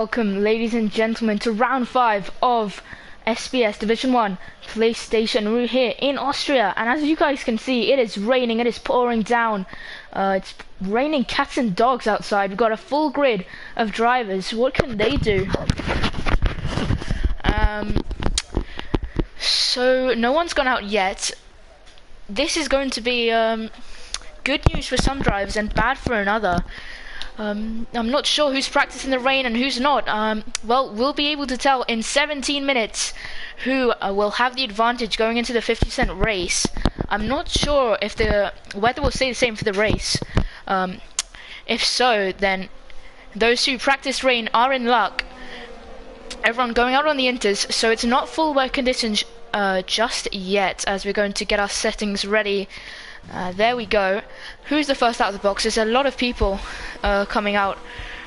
Welcome, ladies and gentlemen, to round 5 of SBS Division 1 PlayStation. We're here in Austria, and as you guys can see, it is raining, it is pouring down. It's raining cats and dogs outside. We've got a full grid of drivers. What can they do? So, no one's gone out yet. This is going to be good news for some drivers and bad for another. I'm not sure who's practicing the rain and who's not. Well, we'll be able to tell in 17 minutes who will have the advantage going into the 50-cent race. I'm not sure if the weather will stay the same for the race. If so, then those who practice rain are in luck. Everyone going out on the inters, so it's not full weather conditions just yet, as we're going to get our settings ready. There we go. Who's the first out of the box? There's a lot of people coming out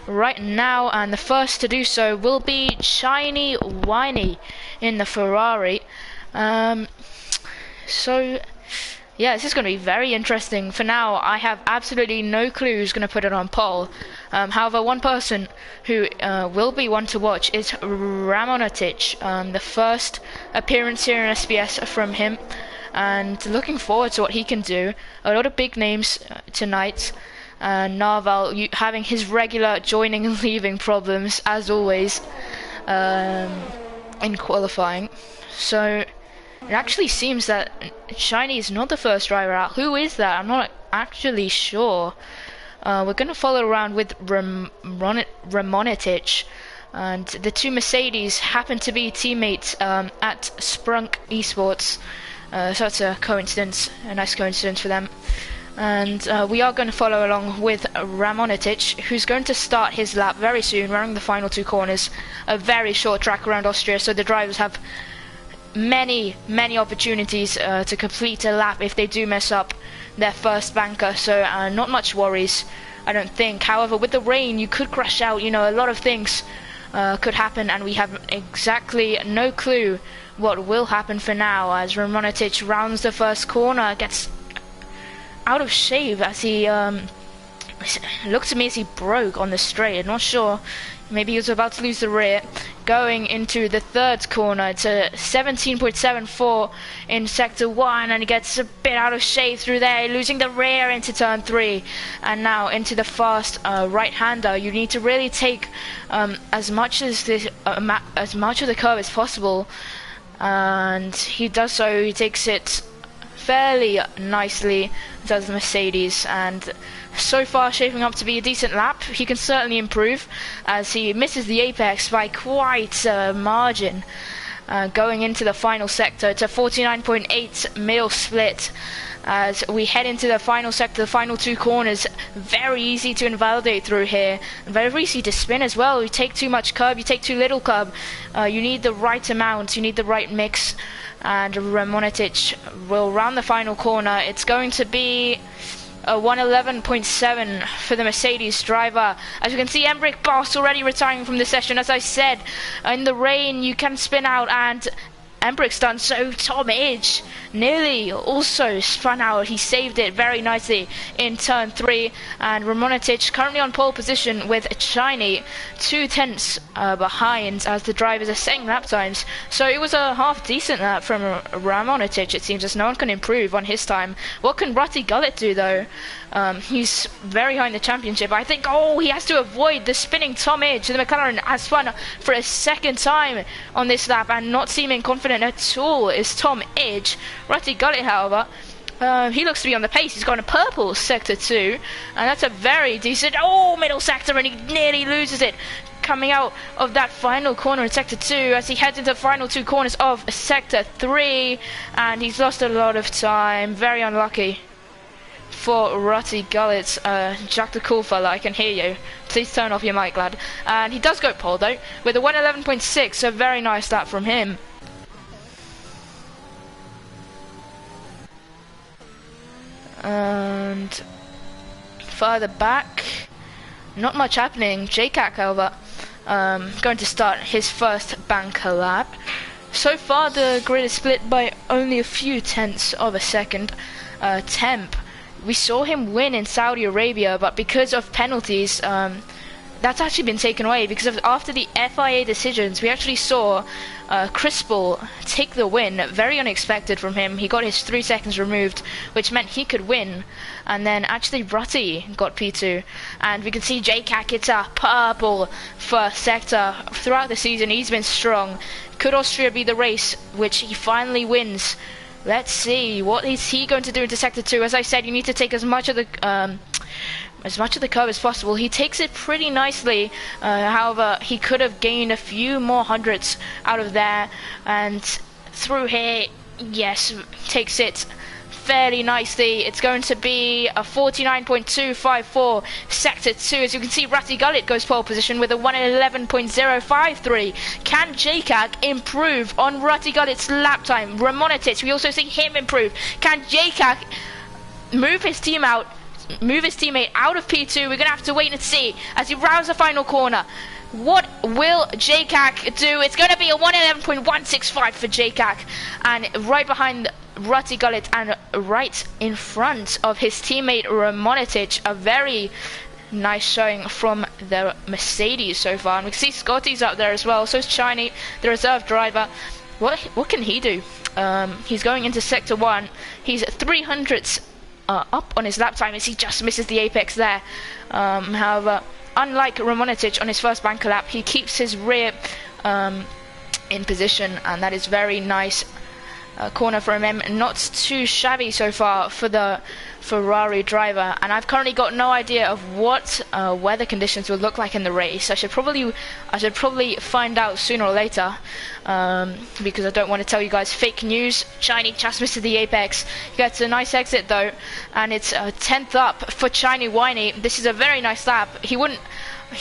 right now, and the first to do so will be Shiny Whiny in the Ferrari. So yeah, this is going to be very interesting. For now, I have absolutely no clue who's going to put it on pole. However, one person who will be one to watch is Ramonatic. The first appearance here in SBS from him, and looking forward to what he can do. A lot of big names tonight. Narval having his regular joining and leaving problems, as always, in qualifying. So it actually seems that Shiny is not the first driver out. Who is that? I'm not actually sure. We're going to follow around with Ramonatic. And the two Mercedes happen to be teammates at Sprunk Esports. So it's a coincidence, a nice coincidence for them. And we are going to follow along with Ramonatic, who's going to start his lap very soon, running the final two corners. A very short track around Austria, so the drivers have many opportunities to complete a lap if they do mess up their first banker. So not much worries, I don't think. However, with the rain, you could crash out. You know, a lot of things could happen, and we have exactly no clue what will happen for now, as Ramonatic rounds the first corner, gets out of shape as he looked to me as he broke on the straight. I'm not sure, maybe he was about to lose the rear. Going into the third corner, it's a 17.74 in sector 1, and he gets a bit out of shape through there, losing the rear into turn 3, and now into the fast right-hander. You need to really take as much of the curve as possible, and he does so. He takes it fairly nicely, does the Mercedes, and so far shaping up to be a decent lap. He can certainly improve, as he misses the apex by quite a margin. Going into the final sector, it's a 49.8 mil split. As we head into the final sector, the final two corners, very easy to invalidate through here, very easy to spin as well. You take too much curb, you take too little curb. You need the right amount, you need the right mix, and Ramonatic will round the final corner. It's going to be a 111.7 for the Mercedes driver. As you can see, Embrick Boss already retiring from the session. As I said, in the rain you can spin out, and Embrick's done so. Tom Edge nearly also spun out. He saved it very nicely in turn 3, and Ramonatic currently on pole position with Shiny 2/10 behind, as the drivers are setting lap times. So it was a half decent lap from Ramonatic, it seems, as no one can improve on his time. What can Rutty Gullet do though? He's very high in the championship. I think, he has to avoid the spinning Tom Edge. The McLaren has spun for a second time on this lap, and not seeming confident at all is Tom Edge. Rutty Gullet, however, he looks to be on the pace. He's got a purple sector 2, and that's a very decent middle sector, and he nearly loses it coming out of that final corner in sector 2 as he heads into the final two corners of sector 3, and he's lost a lot of time. Very unlucky for Rutty Gullet. Jack the Cool Fella, I can hear you. Please turn off your mic, lad. And he does go pole though, with a 111.6, so very nice lap from him. And further back, not much happening. JCAC, however, going to start his first banker lap. So far the grid is split by only a few tenths of a second. Temp, we saw him win in Saudi Arabia, but because of penalties, that's actually been taken away because after the FIA decisions, we actually saw Crispell take the win. Very unexpected from him. He got his 3 seconds removed, which meant he could win. And then actually Rutty got P2. And we can see JCAC, it's a purple first sector. Throughout the season, he's been strong. Could Austria be the race which he finally wins? Let's see, what is he going to do into Sector 2? As I said, you need to take as much of the curve as possible. He takes it pretty nicely. However, he could have gained a few more hundreds out of there. And through here, yes, takes it fairly nicely. It's going to be a 49.254 Sector 2. As you can see, Ratty Gullet goes pole position with a 111.053. Can JCAC improve on Ratty Gullet's lap time? Ramonitich, we also see him improve. Can JCAC move his teammate out of P2? We're going to have to wait and see as he rounds the final corner. What will JCAC do? It's going to be a 111.165 for JCAC, and right behind Rutty Gullet and right in front of his teammate Ramonitich. A very nice showing from the Mercedes so far, and we can see Scotty's up there as well. So is Shiny, the reserve driver. What can he do? He's going into Sector 1. He's 300ths up on his lap time as he just misses the apex there. However, unlike Ramonitich on his first banker lap, he keeps his rear in position, and that is very nice. Corner from him, not too shabby so far for the Ferrari driver, and I've currently got no idea of what weather conditions will look like in the race. I should probably find out sooner or later, because I don't want to tell you guys fake news. Shiny just misses the apex. He gets a nice exit though, and it's 10th up for Shiny Whiny. This is a very nice lap. He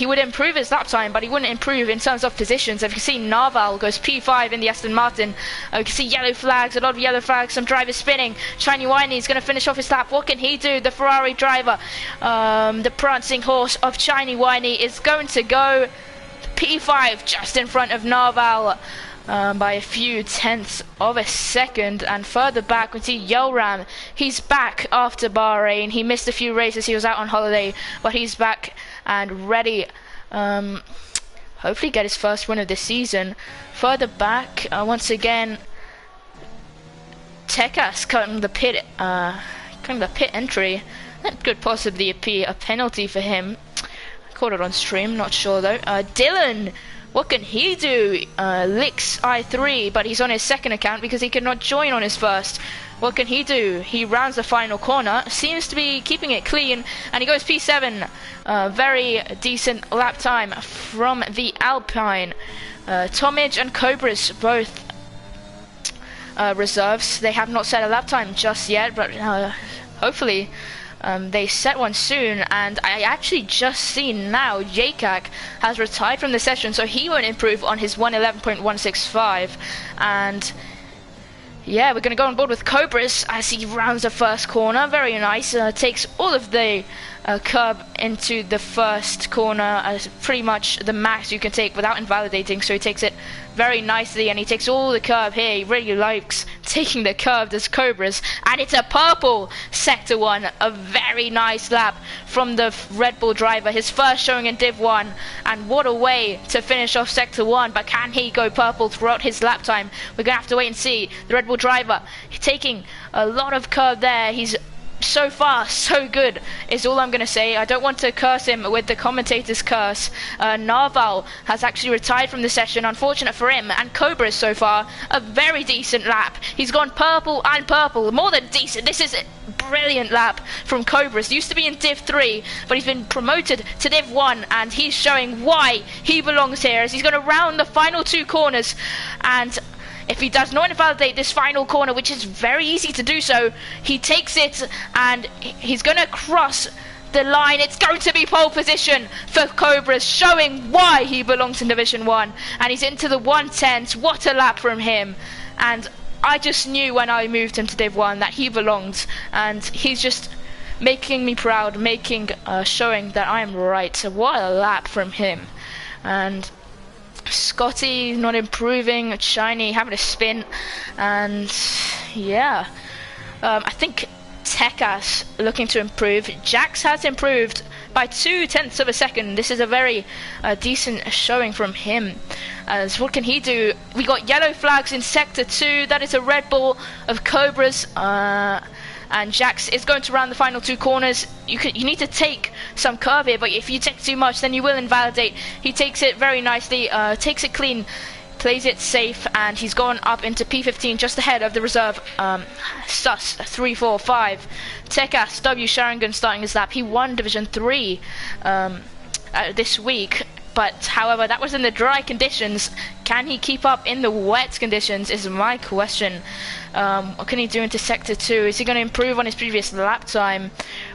would improve his lap time, but he wouldn't improve in terms of positions. As you can see, Narval goes P5 in the Aston Martin. You can see yellow flags, a lot of yellow flags, some drivers spinning. Shiny Whiny is going to finish off his lap. What can he do? The Ferrari driver, the prancing horse of Shiny Whiny, is going to go P5 just in front of Narval. By a few tenths of a second. And further back we see Yelram. He's back after Bahrain. He missed a few races, he was out on holiday, but he's back and ready. Hopefully get his first win of the season. Further back, once again, Tekas cutting the pit entry. That could possibly be a penalty for him. I caught it on stream, not sure though. Dylan, what can he do? Licks I3, but he's on his second account because he could not join on his first. What can he do? He rounds the final corner, seems to be keeping it clean, and he goes P7. Very decent lap time from the Alpine. Tomage and Cobras both reserves. They have not set a lap time just yet, but hopefully they set one soon. And I actually just seen now JCAC has retired from the session, so he won't improve on his 111.165. And yeah, we're going to go on board with Cobras as he rounds the first corner. Very nice. Takes all of the curb into the first corner as pretty much the max you can take without invalidating. So he takes it very nicely, and he takes all the curb here. He really likes taking the curb as Cobras, and it's a purple Sector 1. A very nice lap from the Red Bull driver, his first showing in Div 1, and what a way to finish off Sector 1. But can he go purple throughout his lap time? We're gonna have to wait and see. The Red Bull driver taking a lot of curb there. He's so far so good is all I'm gonna say. I don't want to curse him with the commentator's curse. Narval has actually retired from the session, unfortunate for him. And Cobras so far a very decent lap. He's gone purple and purple, more than decent. This is a brilliant lap from Cobras. Used to be in Div 3, but he's been promoted to Div 1, and he's showing why he belongs here as he's going to round the final two corners. And if he does not invalidate this final corner, which is very easy to do so, he takes it and he's going to cross the line. It's going to be pole position for Cobras, showing why he belongs in Division 1. And he's into the 110s. What a lap from him. And I just knew when I moved him to Div 1 that he belonged. And he's just making me proud, showing that I am right. So what a lap from him. And Scotty not improving, Shiny having a spin, and yeah, I think Tekas looking to improve. Jax has improved by 0.2 of a second. This is a very decent showing from him. As what can he do? We got yellow flags in sector 2. That is a Red Bull of Cobras. And Jax is going to round the final 2 corners. You need to take some curve here, but if you take too much, then you will invalidate. He takes it very nicely, takes it clean, plays it safe, and he's gone up into P15 just ahead of the reserve. Sus 345. Tekas W Sharingan starting his lap. He won Division 3 this week. But however, that was in the dry conditions. Can he keep up in the wet conditions is my question. What can he do into sector 2? Is he going to improve on his previous lap time?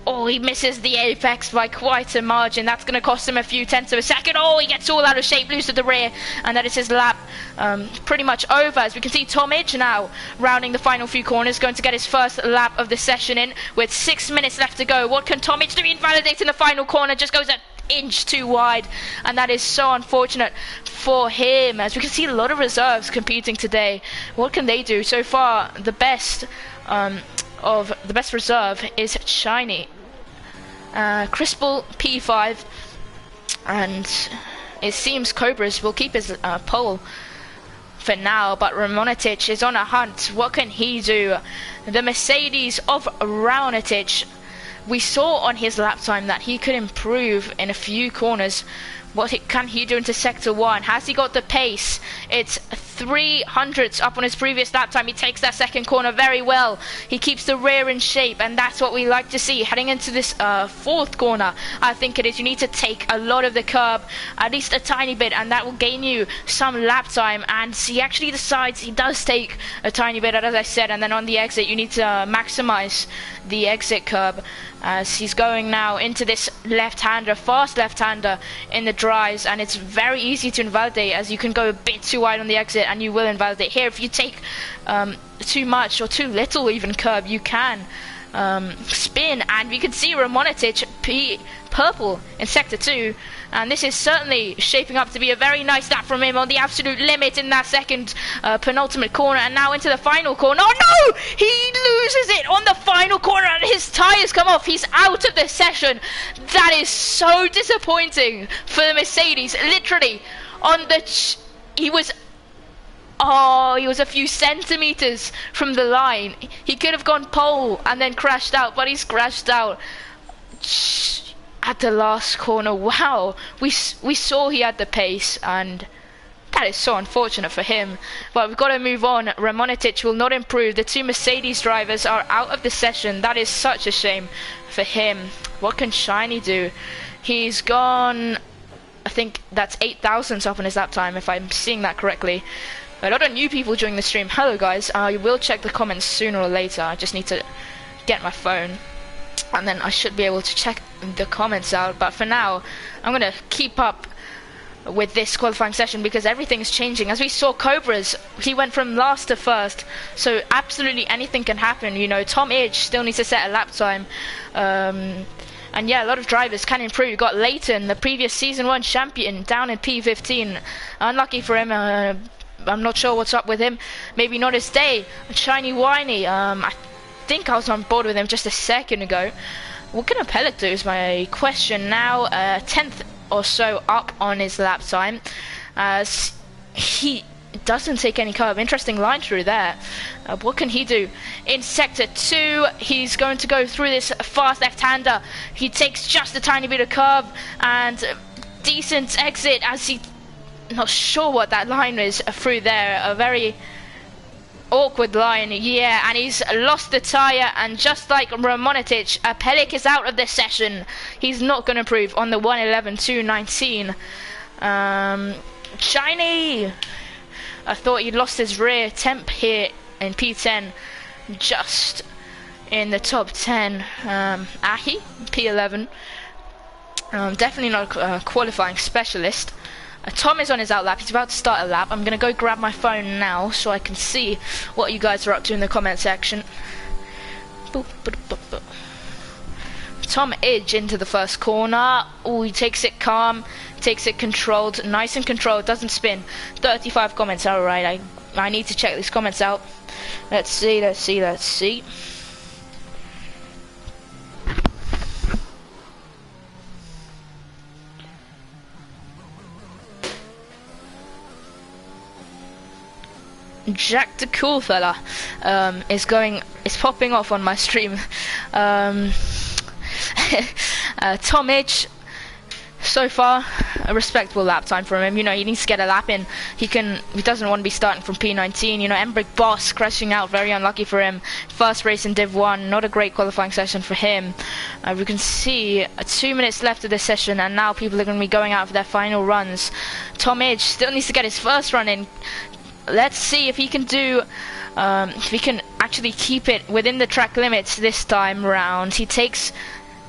Oh, he misses the apex by quite a margin. That's going to cost him a few tenths of a second. Oh, he gets all out of shape, loose at the rear, and that is his lap pretty much over. As we can see, Tom Idge now rounding the final few corners, going to get his first lap of the session in with 6 minutes left to go. What can Tom Idge do? Invalidate in the final corner, just goes at inch too wide, and that is so unfortunate for him. As we can see, a lot of reserves competing today. What can they do? So far, the best of the best reserve is Shiny, Crispal P5, and it seems Cobras will keep his pole for now, but Ramonitich is on a hunt. What can he do? The Mercedes of Raonitic. We saw on his lap time that he could improve in a few corners. What can he do into sector 1? Has he got the pace? It's 300s up on his previous lap time. He takes that second corner very well. He keeps the rear in shape, and that's what we like to see. Heading into this 4th corner, I think it is. You need to take a lot of the curb, at least a tiny bit, and that will gain you some lap time. And he actually decides he does take a tiny bit, as I said, and then on the exit, you need to maximize the exit curb. As he's going now into this left-hander, fast left-hander in the dries, and it's very easy to invalidate, as you can go a bit too wide on the exit and you will invalidate. Here, if you take too much or too little even curb, you can spin, and we can see Ramonitich purple in sector 2, and this is certainly shaping up to be a very nice lap from him on the absolute limit in that second penultimate corner, and now into the final corner. Oh no! He loses it on the final corner, and his tires come off. He's out of the session. That is so disappointing for the Mercedes. Literally on the he was a few centimeters from the line. He could have gone pole and then crashed out, but he's crashed out at the last corner. Wow, we saw he had the pace, and that is so unfortunate for him. But we've got to move on. Ramonitich will not improve. The 2 Mercedes drivers are out of the session. That is such a shame for him. What can Shiny do? He's gone, I think that's 8 thousandths up on his lap time, if I'm seeing that correctly. A lot of new people joining the stream. Hello guys, I will check the comments sooner or later. I just need to get my phone, and then I should be able to check the comments out. But for now, I'm going to keep up with this qualifying session, because everything's changing. As we saw, Cobras, he went from last to first, so absolutely anything can happen. You know, Tom Idge still needs to set a lap time. And yeah, a lot of drivers can improve. You got Leighton, the previous season 1 champion, down in P15. Unlucky for him. I'm not sure what's up with him. Maybe not his day. Shiny Whiny. I think I was on board with him just a second ago. What can Apellic do is my question now. 10th or so up on his lap time, as he doesn't take any curve. Interesting line through there. What can he do? In sector 2, he's going to go through this fast left-hander. He takes just a tiny bit of curve, and decent exit, as he not sure what that line is through there. A very awkward line, yeah, and he's lost the tyre, and just like Ramonitich, Apellic is out of the session. He's not going to improve on the 111.219. Shiny, I thought he'd lost his rear temp here in P10, just in the top 10. Ahi, P11, definitely not a qualifying specialist. Tom is on his out lap. He's about to start a lap. I'm going to go grab my phone now so I can see what you guys are up to in the comment section. Boop, boop, boop, boop. Tom Idge into the first corner. Oh, he takes it calm, takes it controlled, nice and controlled, doesn't spin. 35 comments, alright. I need to check these comments out. Let's see. Jack the Cool Fella is popping off on my stream. Tom H, so far a respectable lap time from him. You know, he needs to get a lap in. He doesn't want to be starting from P19. You know, Embrick Boss crashing out, very unlucky for him. First race in Div 1, not a great qualifying session for him. We can see 2 minutes left of this session, and now people are going to be going out for their final runs. Tom Edge still needs to get his first run in. Let's see if he can do, if he can actually keep it within the track limits this time round. He takes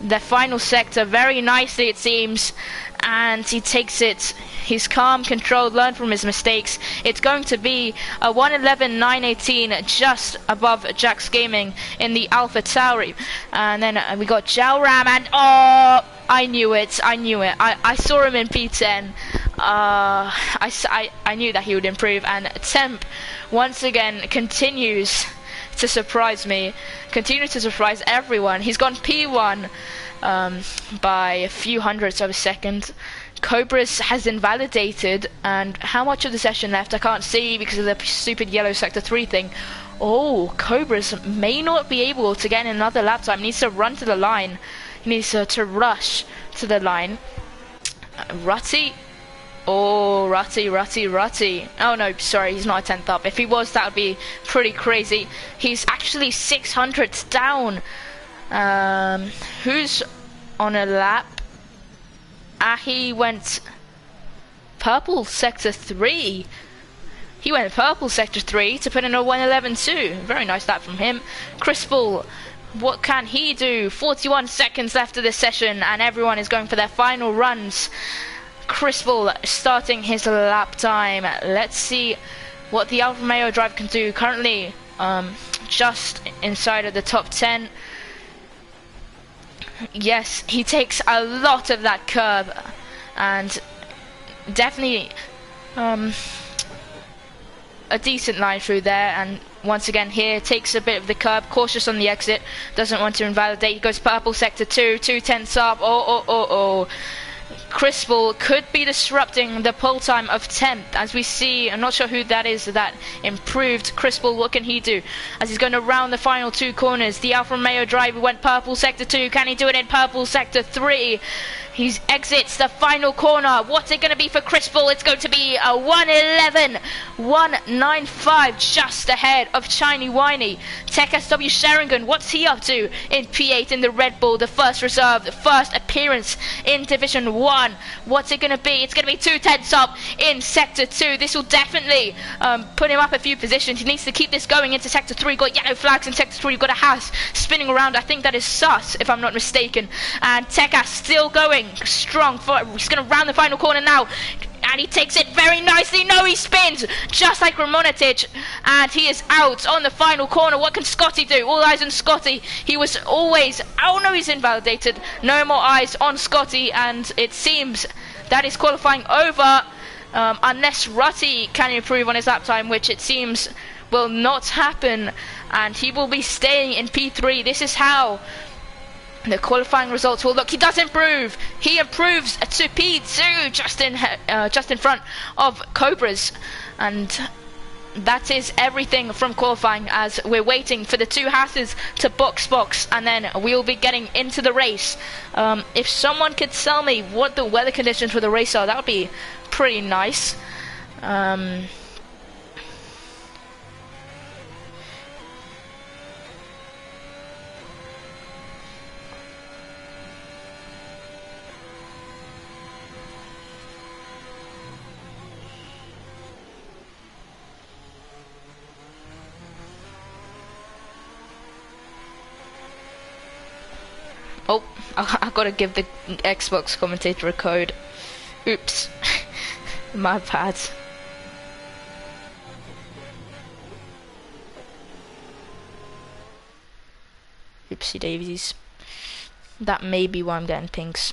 the final sector very nicely, it seems, and he takes it. He's calm, controlled, learned from his mistakes. It's going to be a 1:11.918, just above Jack's Gaming in the Alpha Tauri. And then we got Jalram, and oh, I knew it. I saw him in P10. I knew that he would improve, and Temp once again continues to surprise me, continues to surprise everyone. He's gone P1 by a few hundredths of a second. Cobras has invalidated, and how much of the session left I can't see because of the stupid yellow sector 3 thing. Oh, Cobras may not be able to get in another lap time. He needs to run to the line. He needs to rush to the line. Rutty. Oh, Rutty. Oh no, sorry, he's not a 10th up. If he was, that would be pretty crazy. He's actually 600ths down. Who's on a lap? He went purple sector 3. He went purple sector 3 to put in a 1:11.2. Very nice lap from him. Crispal, what can he do? 41 seconds left of this session, and everyone is going for their final runs. Crispal starting his lap time. Let's see what the Alfa Romeo driver can do. Currently just inside of the top 10. Yes, he takes a lot of that curb, and definitely a decent line through there. And once again here, takes a bit of the curb, cautious on the exit, doesn't want to invalidate. He goes purple sector 2, 2/10 up. Oh. Crispal could be disrupting the pole time of 10th, as we see. I'm not sure who that is that improved. Crispal, what can he do as he's going to round the final 2 corners? The Alfa Romeo driver went purple sector 2. Can he do it in purple sector 3? He exits the final corner. What's it going to be for Crispal? It's going to be a 1:11.195, just ahead of Shiny Winey. Tech SW Sheringham, what's he up to in P8 in the Red Bull, the first reserve, the first appearance in Division 1? What's it going to be? It's going to be 2/10 up in Sector 2. This will definitely put him up a few positions. He needs to keep this going into Sector 3. Got yellow flags in Sector 3. You've got a Haas spinning around. I think that is Sus, if I'm not mistaken. And Tekka still going strong. He's going to round the final corner now, and he takes it very nicely. No, he spins just like Ramonatic, and he is out on the final corner. What can Scotty do? All eyes on Scotty. He was always, oh no, he's invalidated. No more eyes on Scotty, and it seems that is qualifying over, unless Rutty can improve on his lap time, which it seems will not happen, and he will be staying in P3. This is how the qualifying results will look. He does improve. He improves to P2, just in front of Cobras, and that is everything from qualifying, as we're waiting for the 2 Hasses to box, and then we'll be getting into the race. If someone could tell me what the weather conditions for the race are, that would be pretty nice. Oh, I gotta give the Xbox commentator a code. Oops. My bad. Oopsie daisies. That may be why I'm getting pinks.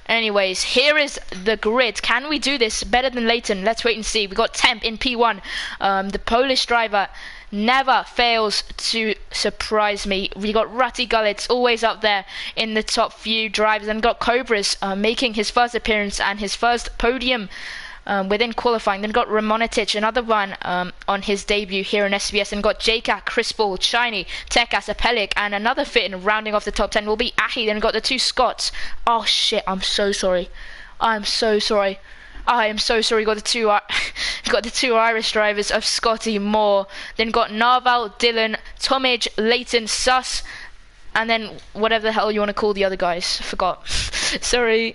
Anyways, here is the grid. Can we do this better than Leighton? Let's wait and see. We got Temp in P1. The Polish driver never fails to surprise me. We got Rutty Gullets always up there in the top few drivers, and got Cobras making his first appearance and his first podium within qualifying. Then got Ramonitic, another one on his debut here in SBS, and got Jaka, Crispal, Shiny, Tekas, Apelic, and another fit in rounding off the top 10 will be Ahi. Then got the two Scots. Oh shit, I'm so sorry. I'm so sorry. I am so sorry. Got the two Irish drivers of Scotty Moore. Then got Narval, Dylan, Tomage, Leighton, Suss, and then whatever the hell you want to call the other guys. Forgot. Sorry,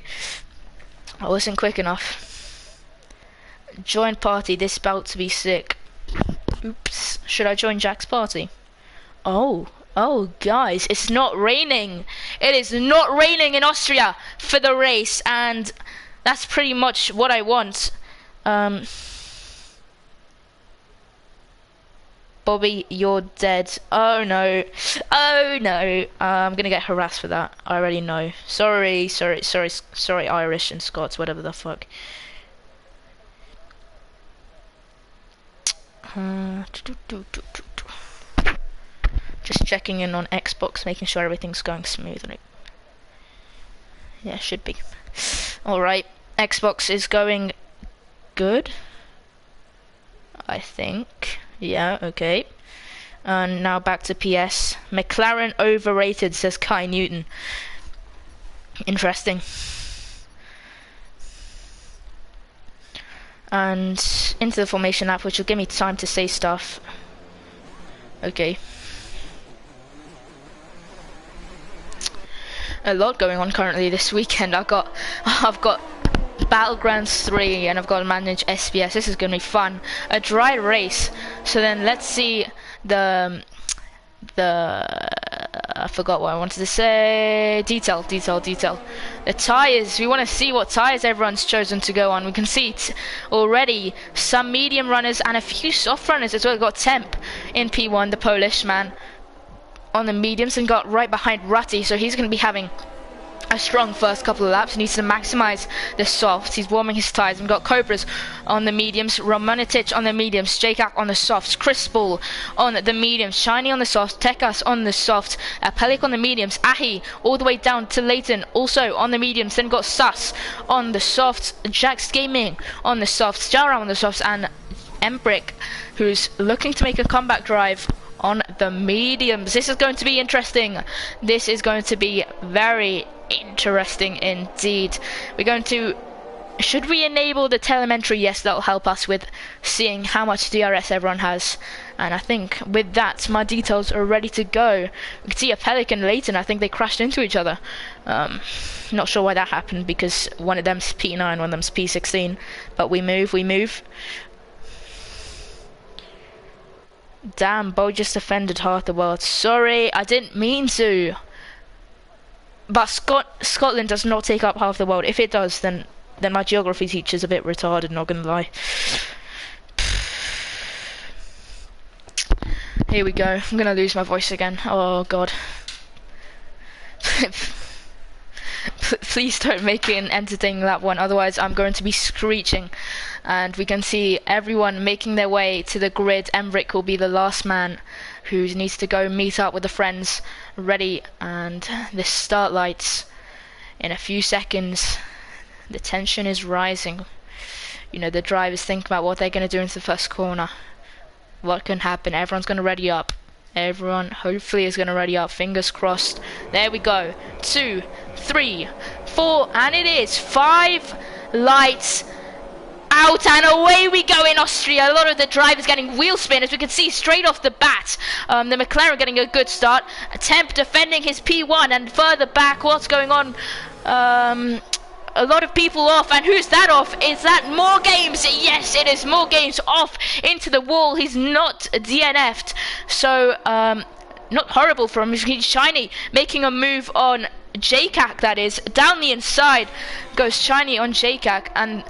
I wasn't quick enough. Join party. This about to be sick. Oops. Should I join Jack's party? Oh, guys, it's not raining. It is not raining in Austria for the race, and that's pretty much what I want. Bobby, you're dead. Oh no. I'm gonna get harassed for that. I already know. Sorry, Irish and Scots, whatever the fuck. Just checking in on Xbox, making sure everything's going smoothly. Yeah, should be. Alright, Xbox is going good, I think. Yeah, okay. And now back to PS. McLaren overrated, says Kai Newton. Interesting. And into the formation app, which will give me time to say stuff. Okay. A lot going on currently this weekend. I've got Battlegrounds 3 and I've got to manage SBS. This is going to be fun. A dry race. So then let's see the I forgot what I wanted to say. Detail. The tyres. We want to see what tyres everyone's chosen to go on. We can see already some medium runners and a few soft runners as well. We've got Temp in P1, the Polish man, on the mediums, and got right behind Rutty, so he's going to be having a strong first couple of laps. He needs to maximize the softs. He's warming his tyres. We've got Cobras on the mediums, Romanitic on the mediums, Jakak on the softs, Crispal on the mediums, Shiny on the softs, Tekas on the softs, Pelik on the mediums, Ahi all the way down to Leighton also on the mediums. Then got Sus on the softs, Jax Gaming on the softs, Jara on the softs, and Embrick, who's looking to make a comeback drive on the mediums. This is going to be interesting. This is going to be very interesting indeed. We're going to, should we enable the telemetry? Yes, that'll help us with seeing how much DRS everyone has, and I think with that my details are ready to go. We can see a Pelican Leighton. I think they crashed into each other. Not sure why that happened, because one of them's P9, one of them's P16, but we move. Damn, Bo just offended half the world. Sorry, I didn't mean to. But Scotland does not take up half the world. If it does, then my geography teacher's a bit retarded, not gonna lie. Here we go. I'm gonna lose my voice again. Oh god. Please don't make it an entertaining lap one, otherwise I'm going to be screeching. And we can see everyone making their way to the grid. Emric will be the last man who needs to go meet up with the friends ready, and the start lights in a few seconds. The tension is rising. You know, the drivers think about what they're going to do into the first corner. What can happen? Everyone's going to ready up. Everyone hopefully is going to ready up. Fingers crossed. There we go. 2, 3, 4, and it is 5 lights out, and away we go in Austria. A lot of the drivers getting wheel spin, as we can see straight off the bat. The McLaren getting a good start. Temp defending his P1, and further back, what's going on? A lot of people off, and who's that off? Is that More Games? Yes, it is More Games off into the wall. He's not DNF'd, so not horrible for him. He's Shiny making a move on Jakak, that is. Down the inside goes Shiny on Jakak, and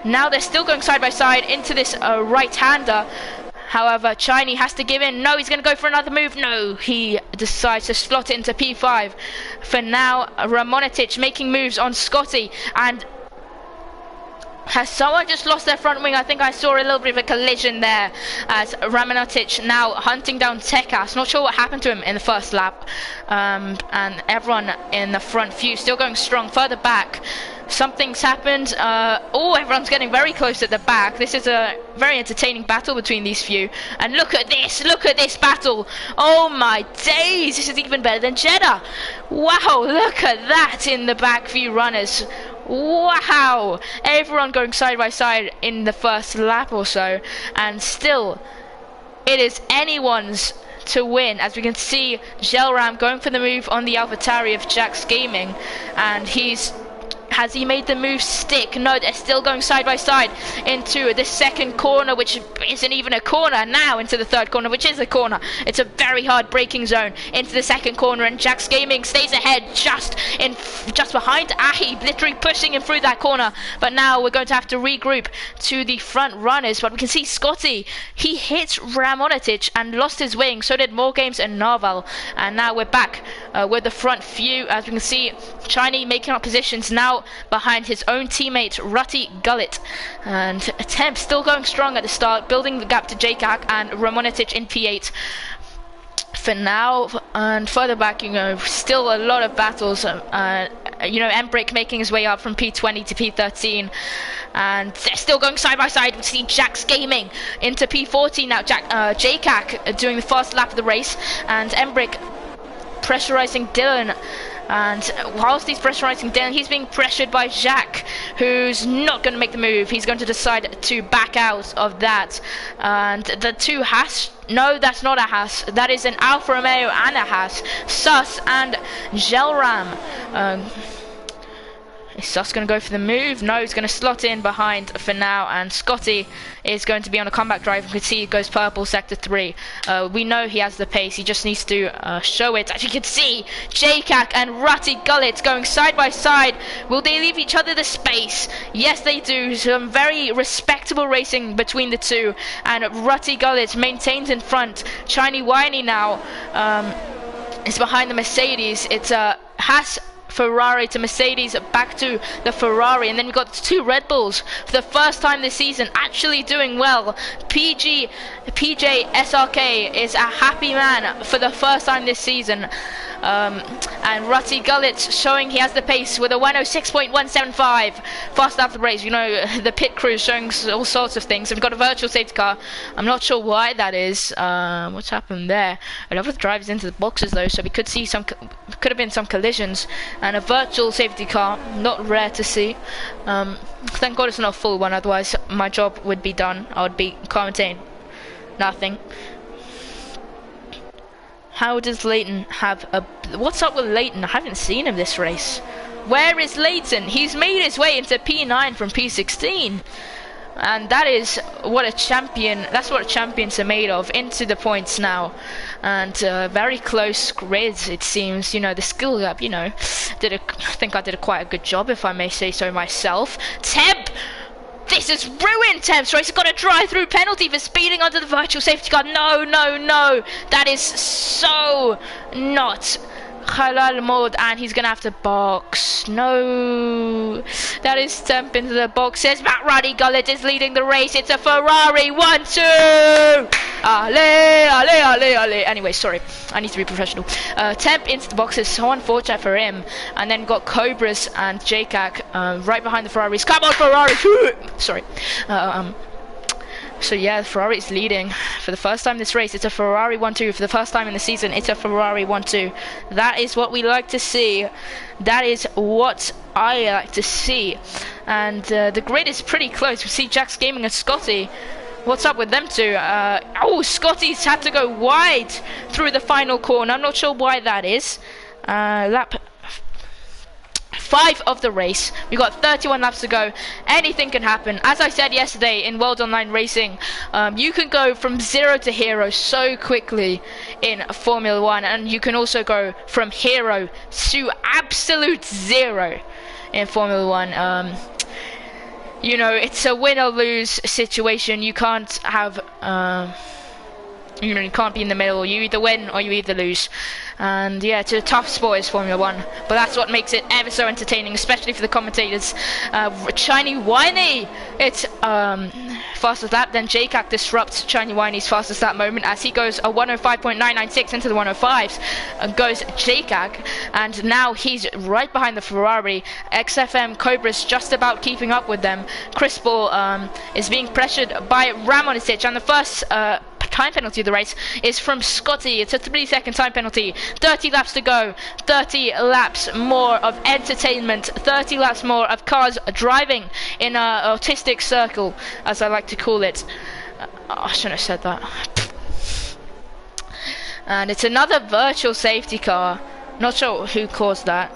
now they're still going side by side into this right-hander. However, Shiny has to give in. No, he's going to go for another move. No, he decides to slot it into P5. For now, Ramonitic making moves on Scotty. And has someone just lost their front wing? I think I saw a little bit of a collision there, as Ramonitic now hunting down Tekas. Not sure what happened to him in the first lap. And everyone in the front few still going strong. Further back, Something's happened. Oh, everyone's getting very close at the back. This is a very entertaining battle between these few. And look at this battle. Oh my days, this is even better than Jeddah. Wow, look at that in the back few runners. Wow, everyone going side by side in the first lap or so, and still it is anyone's to win, as we can see Gelram going for the move on the AlphaTauri of Jack's Gaming, and has he made the move stick? No, they're still going side by side into the second corner, which isn't even a corner, now into the third corner, which is a corner. It's a very hard braking zone into the second corner, and Jack's Gaming stays ahead just behind Ahi, literally pushing him through that corner. But now we're going to have to regroup to the front runners. But we can see Scotty, he hit Ramonitic and lost his wing, so did More Games and Narval. And now we're back with the front few, as we can see Chinese making up positions now behind his own teammate Rutty Gullet, and Temp still going strong at the start, building the gap to Jakak and Ramonitic in P8 for now. And further back, still a lot of battles. Embrick making his way up from P20 to P13, and they're still going side by side. We see Jack's Gaming into P14 now. Jakak doing the first lap of the race, and Embrick pressurizing Dylan. And whilst he's pressurizing Dylan, he's being pressured by Jack, who's not going to make the move. He's going to decide to back out of that. And the two Haas, no, that's not a Haas. That is an Alfa Romeo and a Haas. Sus and Gelram. Is Sus going to go for the move? No, he's going to slot in behind for now, and Scotty is going to be on a comeback drive. You can see he goes purple, sector 3. We know he has the pace, he just needs to show it. As you can see, Jakak and Rutty Gullet going side by side. Will they leave each other the space? Yes, they do. Some very respectable racing between the two, and Rutty Gullet maintains in front. Chiny Winey now is behind the Mercedes. It's a Haas Ferrari to Mercedes, back to the Ferrari, and then we've got 2 Red Bulls for the first time this season actually doing well. PJ SRK is a happy man for the first time this season, and Rutty Gullet showing he has the pace with a 106.175 fast after the race. The pit crew showing all sorts of things. We've got a virtual safety car. I'm not sure why that is. What's happened there? A lot of the drivers into the boxes though, so we could see could have been some collisions. And a virtual safety car, not rare to see. Thank God it's not a full one, otherwise my job would be done. I would be commentating nothing. How does Leighton have a... What's up with Leighton? I haven't seen him this race. Where is Leighton? He's made his way into P9 from P16. And that is what a champion, that's what champions are made of, into the points now. And very close grids, it seems. The skill gap, I think I did quite a good job, if I may say so myself. Temp! This is ruined Temp's race. He's got a drive-through penalty for speeding under the virtual safety car. No, no, no. That is so not halal mode, and he's gonna have to box. No, that is Temp into the boxes. Matt Ruddy Gullet is leading the race. It's a Ferrari 1-2. Ale, ale, ale, ale. Anyway, sorry, I need to be professional. Temp into the boxes, so unfortunate for him. And then got Cobras and Jakak right behind the Ferraris. Come on, Ferrari! Sorry. So yeah, Ferrari is leading for the first time this race. It's a Ferrari 1-2 for the first time in the season. It's a Ferrari 1-2. That is what we like to see. That is what I like to see. And the grid is pretty close. We see Jack's Gaming and Scotty. What's up with them two? Scotty's had to go wide through the final corner. I'm not sure why that is. Lap 5 of the race. We've got 31 laps to go. Anything can happen. As I said yesterday in World Online Racing, you can go from 0 to hero so quickly in Formula 1, and you can also go from hero to absolute 0 in Formula 1. It's a win or lose situation. You can't have You know, you can't be in the middle. You either win or you either lose. And yeah, it's a tough sport is Formula 1, but that's what makes it ever so entertaining, especially for the commentators. Shiny Winey, it's fastest lap, then JCAC disrupts Shiny Winey's fastest lap moment as he goes a 105.996 into the 105s, and goes JCAC, and now he's right behind the Ferrari. XFM Cobra's just about keeping up with them. Chris Ball is being pressured by Ramonicic, and the first time penalty of the race is from Scotty. It's a 3-second time penalty. 30 laps to go. 30 laps more of entertainment. 30 laps more of cars driving in an autistic circle, as I like to call it. I shouldn't have said that. And it's another virtual safety car. Not sure who caused that.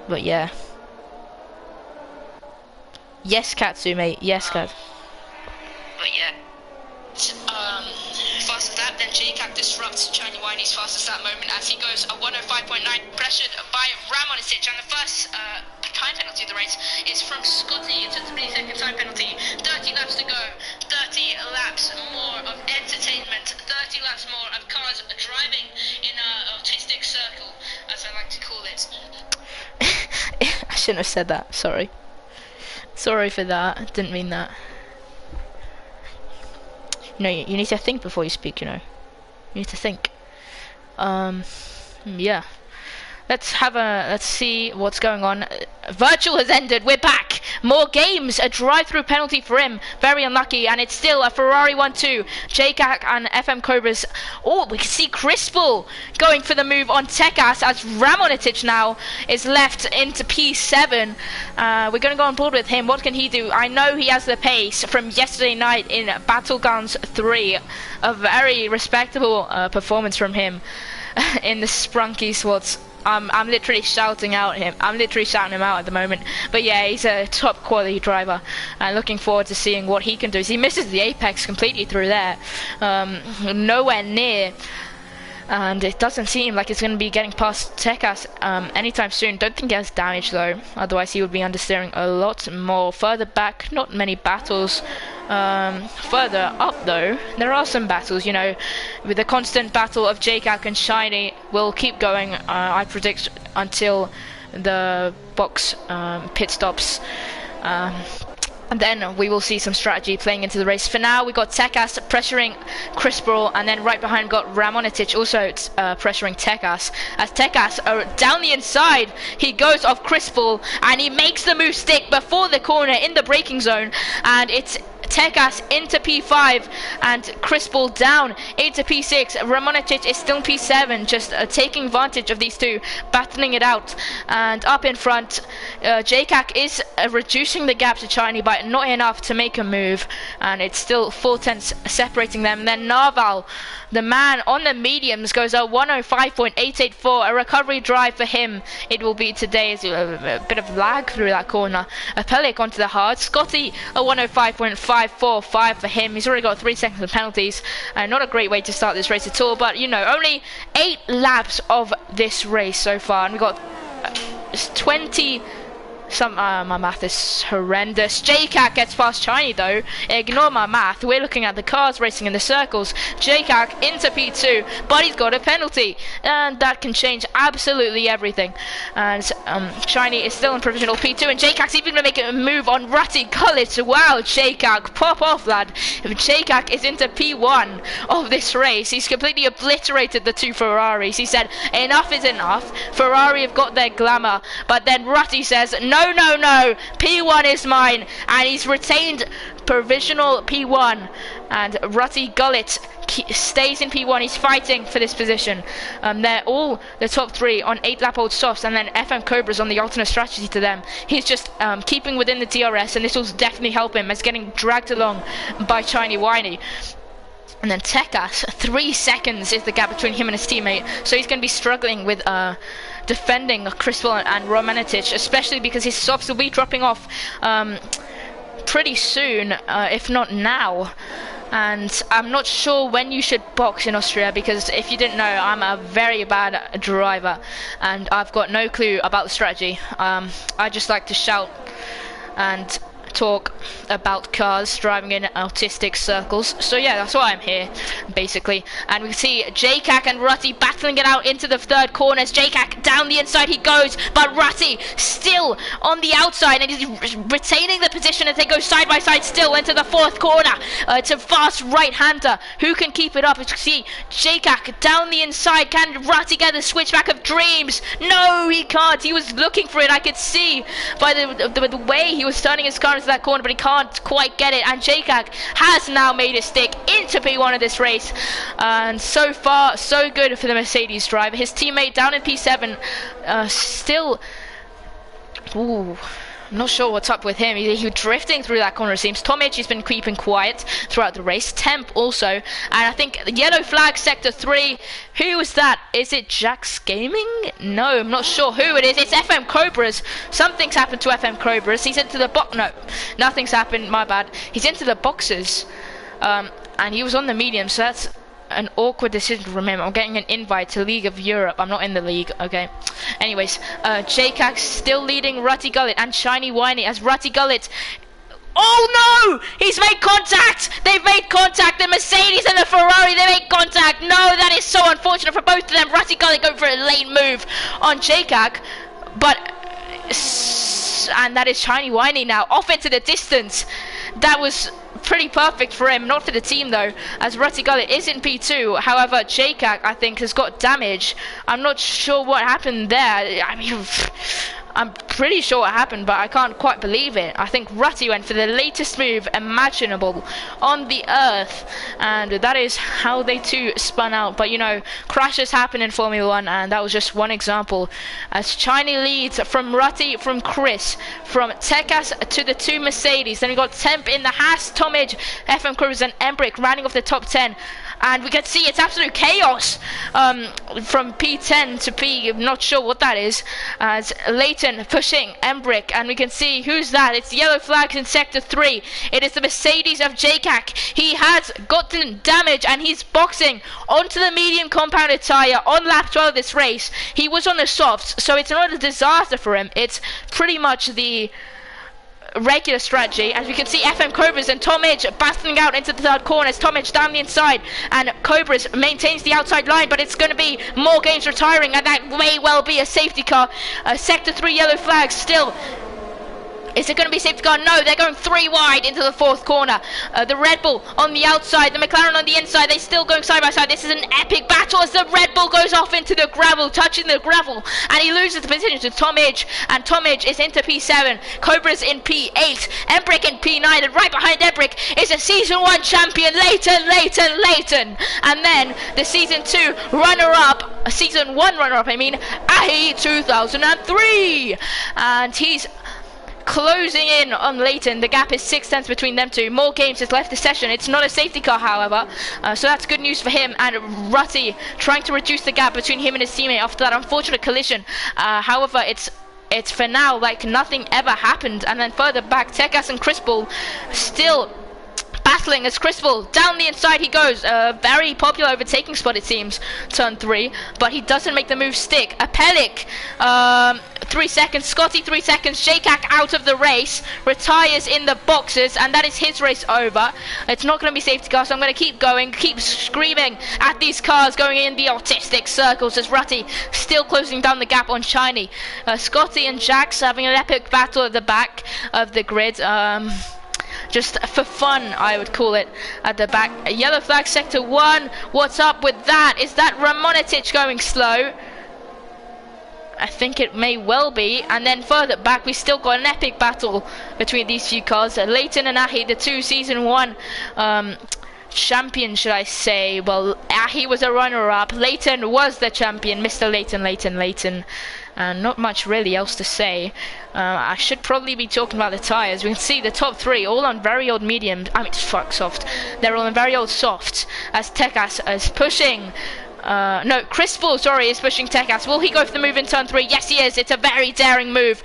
But yeah. Yes, Katsume. Yes, Kat. But yeah. Fastest lap, then JCAC disrupts Shiny Winey's fastest lap moment as he goes a 105.9, pressured by Ramonicic, and the first time penalty of the race is from Scotty. It's a 3-second time penalty. 30 laps to go. 30 laps more of entertainment. 30 laps more of cars driving in an autistic circle, as I like to call it. I shouldn't have said that. Sorry. Sorry for that. Didn't mean that. You know, you need to think before you speak, you know. You need to think. Yeah. Let's see what's going on. Virtual has ended. We're back. More games. A drive-through penalty for him. Very unlucky. And it's still a Ferrari 1-2. JCAC and FM Cobras. Oh, we can see Crispell going for the move on Tekas as Ramonicic now is left into P7. We're going to go on board with him. What can he do? I know he has the pace from yesterday night in Battlegrounds 3. A very respectable performance from him in the Sprunky Swords. I'm literally shouting out him. I'm literally shouting him out at the moment. But yeah, he's a top quality driver. And looking forward to seeing what he can do. He misses the apex completely through there. Nowhere near. And it doesn't seem like it's going to be getting past Tekas anytime soon. Don't think he has damage though. Otherwise he would be understeering a lot more. Further back, not many battles. Further up though, there are some battles, you know, with the constant battle of JCAC and Shiny will keep going, I predict, until the box pit stops. And then we will see some strategy playing into the race. For now, we got Tekas pressuring Crispell, and then right behind got Ramonicic also pressuring Tekas. As Tekas down the inside, he goes off Crispell, and he makes the move stick before the corner in the braking zone, and it's Tekas into P5 and Crispell down into P6. Ramonicic is still in P7, just taking advantage of these two, battling it out. And up in front, JCAC is reducing the gap to Shiny, but not enough to make a move. And it's still 4/10 separating them. And then Narval, the man on the mediums, goes a 105.884, a recovery drive for him. It will be today. A bit of lag through that corner. A Pelic onto the hard. Scotty, a 105.545 for him. He's already got 3 seconds of penalties. Not a great way to start this race at all, but you know, only 8 laps of this race so far, and we've got 20. My math is horrendous. JCAC gets past Shiny though. Ignore my math. We're looking at the cars racing in the circles. JCAC into P2, but he's got a penalty, and that can change absolutely everything. And Shiny is still in provisional P2, and JCAC's even going to make a move on Rutty Gullet. Wow, JCAC, pop off, lad. JCAC is into P1 of this race. He's completely obliterated the 2 Ferraris. He said, enough is enough. Ferrari have got their glamour, but then Rutty says, no, P1 is mine, and he's retained provisional P1, and Rutty Gullet stays in P1. He's fighting for this position. They're all the top 3 on 8-lap-old softs, and then FM Cobra's on the alternate strategy to them. He's just keeping within the DRS, and this will definitely help him as getting dragged along by Shiny Winey. And then Tekas, 3 seconds is the gap between him and his teammate, so he's going to be struggling with defending Crispell and Ramonicic, especially because his softs will be dropping off pretty soon, if not now. And I'm not sure when you should box in Austria, because if you didn't know, I'm a very bad driver and I've got no clue about the strategy. I just like to shout and talk about cars driving in autistic circles. So yeah, that's why I'm here, basically. And we can see JCAC and Rutty battling it out into the third corners. JCAC down the inside he goes, but Rutty still on the outside, and he's retaining the position as they go side by side still into the fourth corner. It's a fast right-hander. Who can keep it up? As you can see, JCAC down the inside. Can Rutty get the switchback of dreams? No, he can't. He was looking for it. I could see by the way he was turning his car into that corner, but he can't quite get it. And JCAC has now made a stick into P1 of this race. And so far, so good for the Mercedes driver. His teammate down in P7 still... Ooh, I'm not sure what's up with him. He's drifting through that corner, it seems. Tomic has been keeping quiet throughout the race. Temp also. And I think the yellow flag, sector 3. Who was that? Is it Jax Gaming? No, I'm not sure who it is. It's FM Cobras. Something's happened to FM Cobras. He's into the box. No, nothing's happened. My bad. He's into the boxes. And he was on the medium, so that's an awkward decision to remember. I'm getting an invite to League of Europe. I'm not in the league, okay? Anyways, JCAC still leading Rutty Gullet and Shiny Whiny as Rutty Gullet... Oh no! He's made contact! They've made contact! The Mercedes and the Ferrari, they made contact! No, that is so unfortunate for both of them. Rutty Gullet going for a late move on JCAC, but... And that is Shiny Whiny now, off into the distance. That was pretty perfect for him, not for the team though, as Rutty Gullet is in P2. However, JCAC, I think, has got damage. I'm not sure what happened there. I mean, I'm pretty sure what happened, but I can't quite believe it. I think Rutty went for the latest move imaginable on the earth, and that is how they two spun out. But you know, crashes happen in Formula 1, and that was just one example. As Shiny leads from Rutty, from Chris, from Tekas to the two Mercedes. Then we got Temp in the Haas, Tomage, FM Cruz and Embrick rounding off the top 10. And we can see it's absolute chaos from P10 to P, I'm not sure what that is, as Leighton pushing Embrick, and we can see who's that. It's yellow flags in sector 3. It is the Mercedes of JCAC. He has gotten damage and he's boxing onto the medium compounded tyre on lap 12 of this race. He was on the softs, so it's not a disaster for him. It's pretty much the regular strategy. As we can see, FM Cobras and Tomic battling out into the third corner. As Tomic down the inside, and Cobras maintains the outside line, but it's going to be more games retiring, and that may well be a safety car. Sector 3 yellow flags still. Is it going to be safety car? No, they're going 3 wide into the fourth corner. The Red Bull on the outside, the McLaren on the inside. They're still going side by side. This is an epic battle as the Red Bull goes off into the gravel, touching the gravel, and he loses the position to Tom Edge, and Tom Edge is into P7. Cobra's in P8. Embrick in P9, and right behind Embrick is a Season 1 champion, Leighton. And then the Season 2 runner-up, Season 1 runner-up, I mean, Ahi 2003. And he's closing in on Leighton. The gap is 6 tenths between them two. More games has left the session. It's not a safety car, however, so that's good news for him. And Rutty trying to reduce the gap between him and his teammate after that unfortunate collision. However, it's for now like nothing ever happened. And then further back, Tekas and Chris Bull still battling as Chris Bull down the inside he goes. Very popular overtaking spot, it seems, turn 3, but he doesn't make the move stick. A Pellic, 3 seconds, Scotty 3 seconds, JCAC out of the race, retires in the boxes, and that is his race over. It's not going to be safety car, so I'm going to keep going, keep screaming at these cars going in the autistic circles as Rutty still closing down the gap on Shiny. Scotty and Jax having an epic battle at the back of the grid. Just for fun, I would call it, at the back. A yellow flag, sector 1. What's up with that? Is that Ramonetic going slow? I think it may well be. And then further back, we still got an epic battle between these few cars. Leighton and Ahi, the two Season 1 champion, should I say. Well, Ahi was a runner-up. Leighton was the champion. Mr. Leighton. Not much really else to say. I should probably be talking about the tyres. We can see the top 3 all on very old mediums. I mean, fuck soft. They're all on very old softs. As Tekas is pushing No, Chris Bull, sorry, is pushing Tekas. Will he go for the move in turn 3? Yes, he is. It's a very daring move.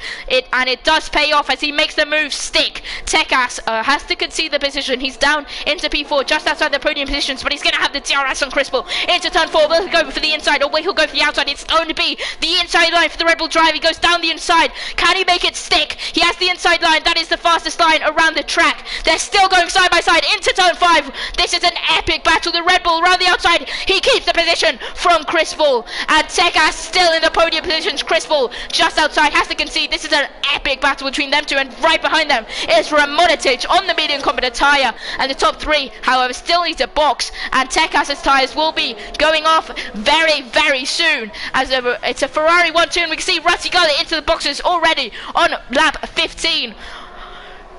And it does pay off as he makes the move stick. Tekas has to concede the position. He's down into P4, just outside the podium positions, but he's going to have the DRS on Chris Bull. Into turn 4, will he go for the inside, or will he go for the outside? It's going to be the inside line for the Red Bull drive. He goes down the inside. Can he make it stick? He has the inside line. That is the fastest line around the track. They're still going side by side into turn 5. This is an epic battle. The Red Bull around the outside. He keeps the position from Chris Bull, and Tekas still in the podium positions. Chris Bull just outside, has to concede. This is an epic battle between them two, and right behind them is Ramonicic on the medium competent tyre, and the top 3 however still need to box, and Tekas's tyres will be going off very, very soon as it's a Ferrari 1-2, and we can see Rossi Gullit into the boxes already on lap 15.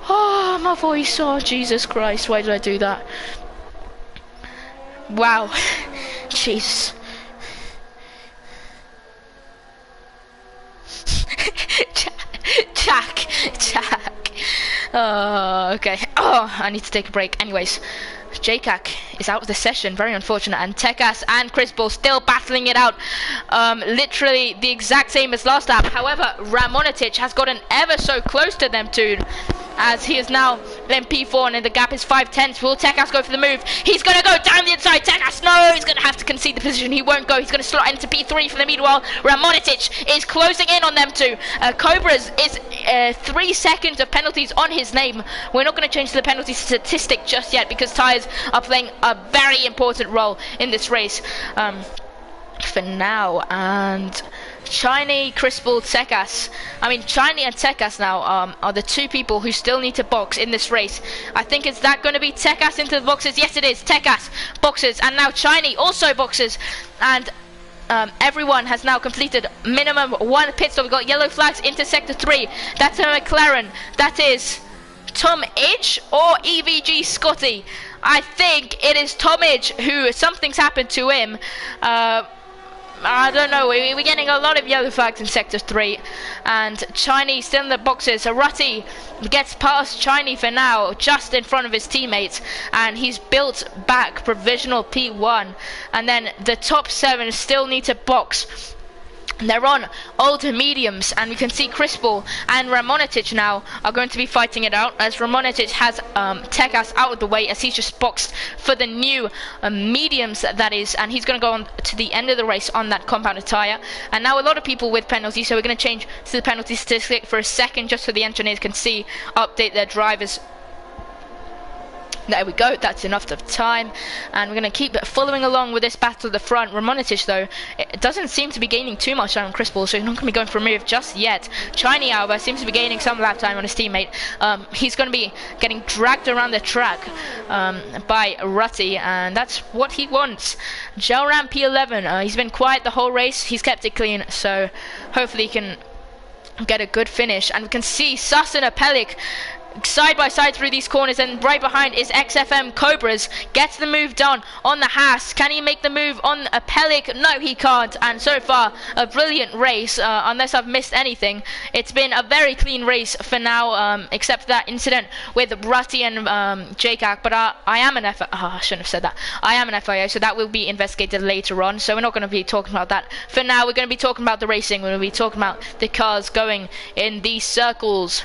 Oh, my voice, oh Jesus Christ, why did I do that? Wow. Jesus. Jack. Oh, okay. Oh, I need to take a break. Anyways, Jakak is out of the session, very unfortunate, and Tekas and Chris Bull still battling it out, literally the exact same as last lap. However, Ramonicic has gotten ever so close to them two, as he is now in P4 and the gap is 5/10. Will Tekas go for the move? He's going to go down the inside. Tekas, no, he's going to have to concede the position. He won't go. He's going to slot into P3 for the meanwhile. Ramonicic is closing in on them two. Cobras is 3 seconds of penalties on his name. We're not going to change the penalty statistic just yet because tyres are playing a very important role in this race for now. And Shiny, Chris Bull, Tekas. Shiny and Tekas now are the 2 people who still need to box in this race. I think is that going to be Tekas into the boxes? Yes, it is. Tekas boxes, and now Shiny also boxes, and everyone has now completed minimum 1 pit stop. We've got yellow flags into sector 3. That's a McLaren. That is Tom Idge or EVG Scotty. I think it is Tom Idge who something's happened to him. I don't know, we're getting a lot of yellow flags in sector 3, and Chinese still in the boxes. Rutty gets past Chinese for now, just in front of his teammates, and he's built back provisional P1, and then the top 7 still need to box. They're on old mediums, and we can see Chris Bull and Ramonicic now are going to be fighting it out, as Ramonicic has Tekas out of the way as he's just boxed for the new mediums, that is, and he's going to go on to the end of the race on that compounded tyre. And now a lot of people with penalties, so we're going to change to the penalty statistic for a second just so the engineers can see, update their drivers. There we go, that's enough of time, and we're going to keep following along with this battle at the front. Ramonicic, though, it doesn't seem to be gaining too much time on Chris Bull, so he's not going to be going for a move just yet. Chiney, however, seems to be gaining some lap time on his teammate. He's going to be getting dragged around the track by Rutty, and that's what he wants. Gelram P11, he's been quiet the whole race, he's kept it clean, so hopefully he can get a good finish. And we can see Susan Apelik side by side through these corners, and right behind is XFM Cobras. Gets the move done on the Haas. Can he make the move on a Pelik? No, he can't. And so far, a brilliant race, unless I've missed anything. It's been a very clean race for now, except that incident with Rutty and Jakak. But I am an FIO. I shouldn't have said that. I am an FIO, so that will be investigated later on. So we're not going to be talking about that. For now, we're going to be talking about the racing. We're going to be talking about the cars going in these circles.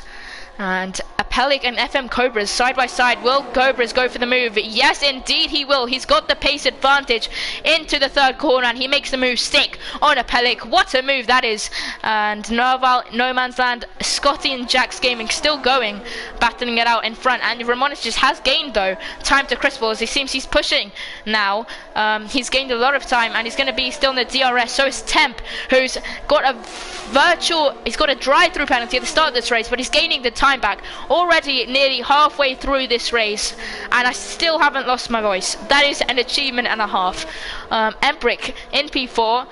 And Apelik and FM Cobras side by side. Will Cobras go for the move? Yes, indeed he will. He's got the pace advantage into the third corner, and he makes the move stick on Apelik. What a move that is. And No Man's Land, Scotty and Jack's Gaming still going, battling it out in front. And Ramonis just has gained, though, time to Chris Bull, as he seems he's pushing now. He's gained a lot of time, and he's going to be still in the DRS. So is Temp, who's got he's got a drive-through penalty at the start of this race, but he's gaining the time back already, nearly halfway through this race, and I still haven't lost my voice. That is an achievement and a half. Embrick in P4,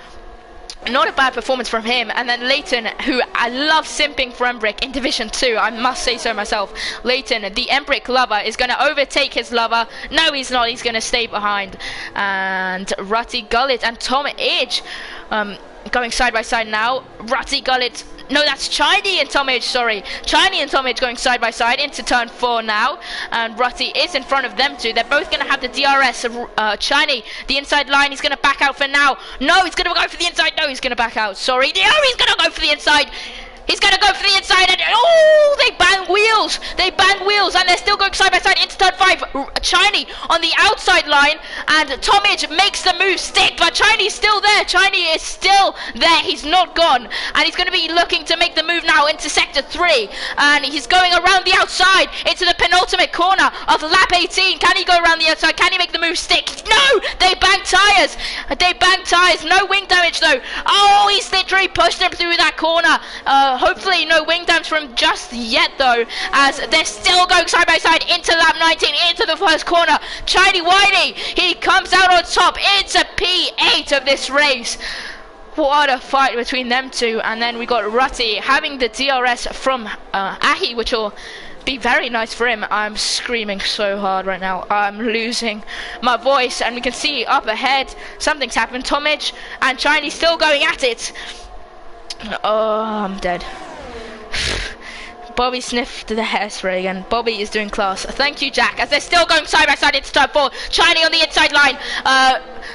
not a bad performance from him. And then Leighton, who I love simping for Embrick in Division 2, I must say so myself. Leighton, the Embrick lover, is going to overtake his lover. No, he's not. He's going to stay behind. And Rutty Gullit and Tom Idge going side by side now. Rutty Gullit No, that's Chiney and Tomage, sorry. Chiney and Tomage going side by side into turn 4 now. And Rutty is in front of them two. They're both going to have the DRS. Chiney, the inside line, he's going to back out for now. No, he's going to go for the inside. No, he's going to back out. Sorry. No, he's going to go for the inside. He's going to go for the inside and oh, they bang wheels. They bang wheels and they're still going side by side into turn 5. Chiney on the outside line and Tomage makes the move stick, but Chiney's still there. Chiney is still there. He's not gone and he's going to be looking to make the move now into sector 3 and he's going around the outside into the penultimate corner of lap 18. Can he go around the outside? Can he make the move stick? No, they bang tires. They bang tires. No wing damage though. Oh, he's literally pushed him through that corner. Hopefully no wing damage from him just yet though, as they're still going side by side into lap 19, into the first corner. Chiny Whitey, he comes out on top. It's a P8 of this race. What a fight between them two. And then we got Rutty having the DRS from Ahi, which will be very nice for him. I'm screaming so hard right now. I'm losing my voice, and we can see up ahead something's happened. Tomage and Chiny still going at it. Oh, I'm dead. Bobby sniffed the hairspray again. Bobby is doing class. Thank you, Jack. As they're still going side by side into turn 4. Chiny on the inside line.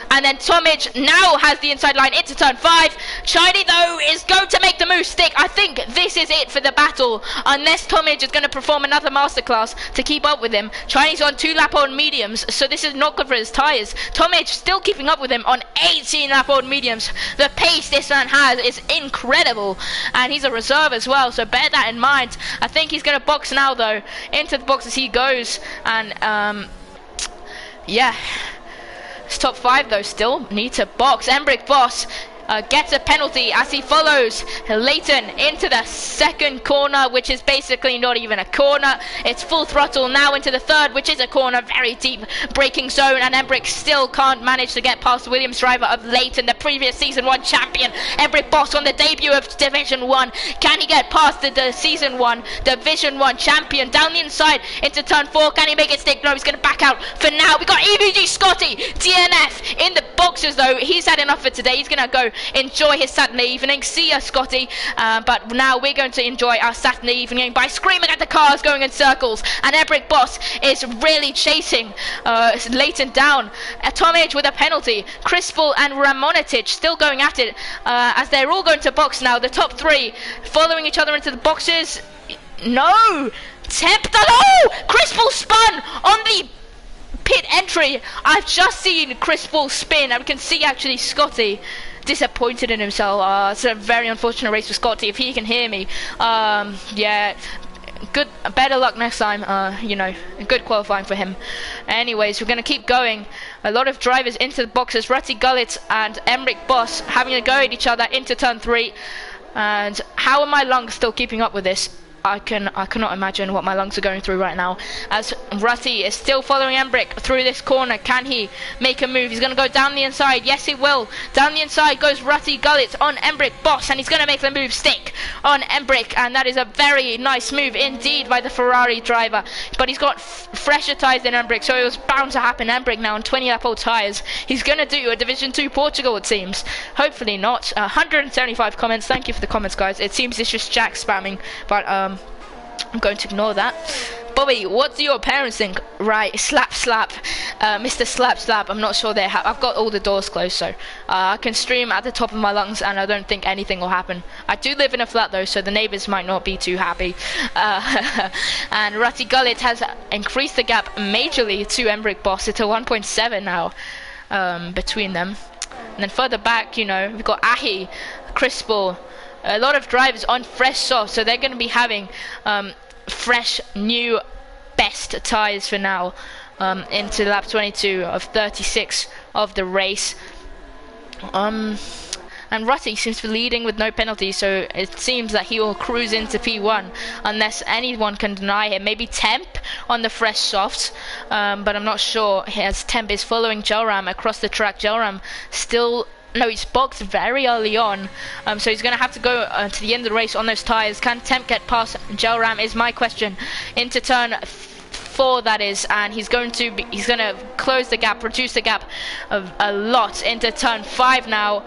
And then Tomage now has the inside line into turn 5. Chiny, though, is going to make the move stick. I think this is it for the battle. Unless Tomage is going to perform another masterclass to keep up with him. Chiny's on 2 lap-on mediums, so this is not good for his tyres. Tomage still keeping up with him on 18 lap-on mediums. The pace this man has is incredible. And he's a reserve as well, so bear that in mind. I think he's going to box now, though. Into the box as he goes. And, yeah. It's top 5 though, still need to box. Embrick Boss gets a penalty as he follows Leighton into the second corner, which is basically not even a corner. It's full throttle now into the third, which is a corner, very deep braking zone, and Embrick still can't manage to get past the Williams driver of Leighton, the previous season 1 champion. Embrick Boss on the debut of Division 1. Can he get past the season 1 Division 1 champion down the inside into turn 4? Can he make it stick? No, he's going to back out for now. We got EBG Scotty DNF in the boxes though. He's had enough for today. He's going to go enjoy his Saturday evening. See ya, Scotty. But now we're going to enjoy our Saturday evening by screaming at the cars going in circles. And Embrick Boss is really chasing Leighton down. Tomage with a penalty. Crispal and Ramonitich still going at it as they're all going to box now. The top 3 following each other into the boxes. No! Oh! Crispal spun on the pit entry. I've just seen Crispal spin, and we can see actually Scotty disappointed in himself. It's a very unfortunate race for Scotty. If he can hear me, yeah, better luck next time. You know, good qualifying for him. Anyways, we're gonna keep going. A lot of drivers into the boxes. Rutty Gullet and Embrick Boss having a go at each other into turn 3. And how are my lungs still keeping up with this? I cannot imagine what my lungs are going through right now, as Rutty is still following Embrick through this corner. Can he make a move? He's going to go down the inside. Yes, he will. Down the inside goes Rutty Gullet on Embrick Boss, and he's going to make the move stick on Embrick, and that is a very nice move indeed by the Ferrari driver. But he's got fresher tyres than Embrick, so it was bound to happen. Embrick now on 20 lap old tyres. He's going to do a Division 2 Portugal, it seems. Hopefully not. 175 comments. Thank you for the comments, guys. It seems it's just Jack spamming, but I'm going to ignore that. Bobby, what do your parents think? Right, slap, Mr. Slap. I'm not sure they have. I've got all the doors closed, so I can stream at the top of my lungs, and I don't think anything will happen. I do live in a flat though, so the neighbours might not be too happy. And Rutty Gullet has increased the gap majorly to Embrick Boss. It's a 1.7 now between them. And then further back, you know, we've got Ahi, Crispal. A lot of drivers on fresh soft, so they're going to be having fresh new best tyres for now into lap 22 of 36 of the race. And Rutty seems to be leading with no penalties, so it seems that he will cruise into P1 unless anyone can deny him. Maybe Temp on the fresh softs, but I'm not sure, as Temp is following Gelram across the track. Gelram still... No, he's boxed very early on, so he's going to have to go to the end of the race on those tyres. Can Temp get past Gelram is my question. Into turn 4, that is, and he's going to close the gap, reduce the gap of a lot into turn 5 now.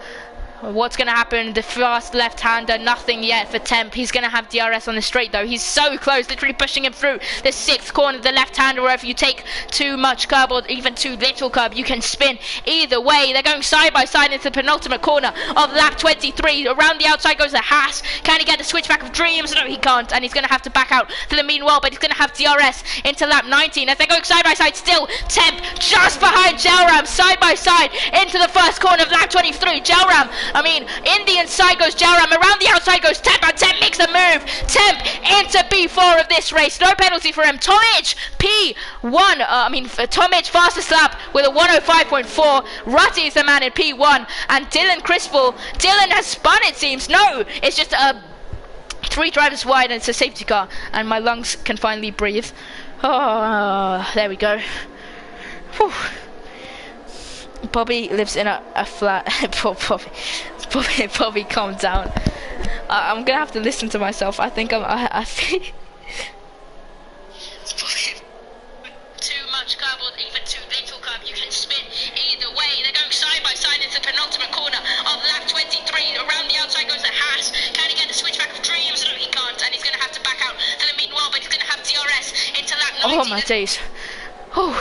What's going to happen? The fast left-hander, nothing yet for Temp. He's going to have DRS on the straight though. He's so close, literally pushing him through the 6th corner. The left-hander, where if you take too much curb or even too little curb, you can spin. Either way, they're going side by side into the penultimate corner of lap 23. Around the outside goes the Haas. Can he get the switchback of Dreams? No, he can't. And he's going to have to back out for the meanwhile, but he's going to have DRS into lap 19 as they're going side by side still. Temp just behind Jalram, side by side into the first corner of lap 23. Jalram, in the inside goes Jalram, around the outside goes Temp, and Temp makes the move. Temp into P4 of this race, no penalty for him. Tomic, P1, Tomic fastest lap with a 105.4. Rutty is the man in P1, and Dylan Crispell, Dylan has spun it seems. No, it's just 3 drivers wide and it's a safety car, and my lungs can finally breathe. Oh, there we go. Whew. Bobby lives in a flat. Bobby, calm down. I'm gonna have to listen to myself. I think I think. Too much curb or even too little curb, you can spin. Either way, they're going side by side into the penultimate corner of lap 23. Around the outside goes the Haas. Can he get the switchback of Dreams? No, he can't, and he's gonna have to back out for the meanwhile, but he's gonna have DRS into lap 19. Oh my days. Whew.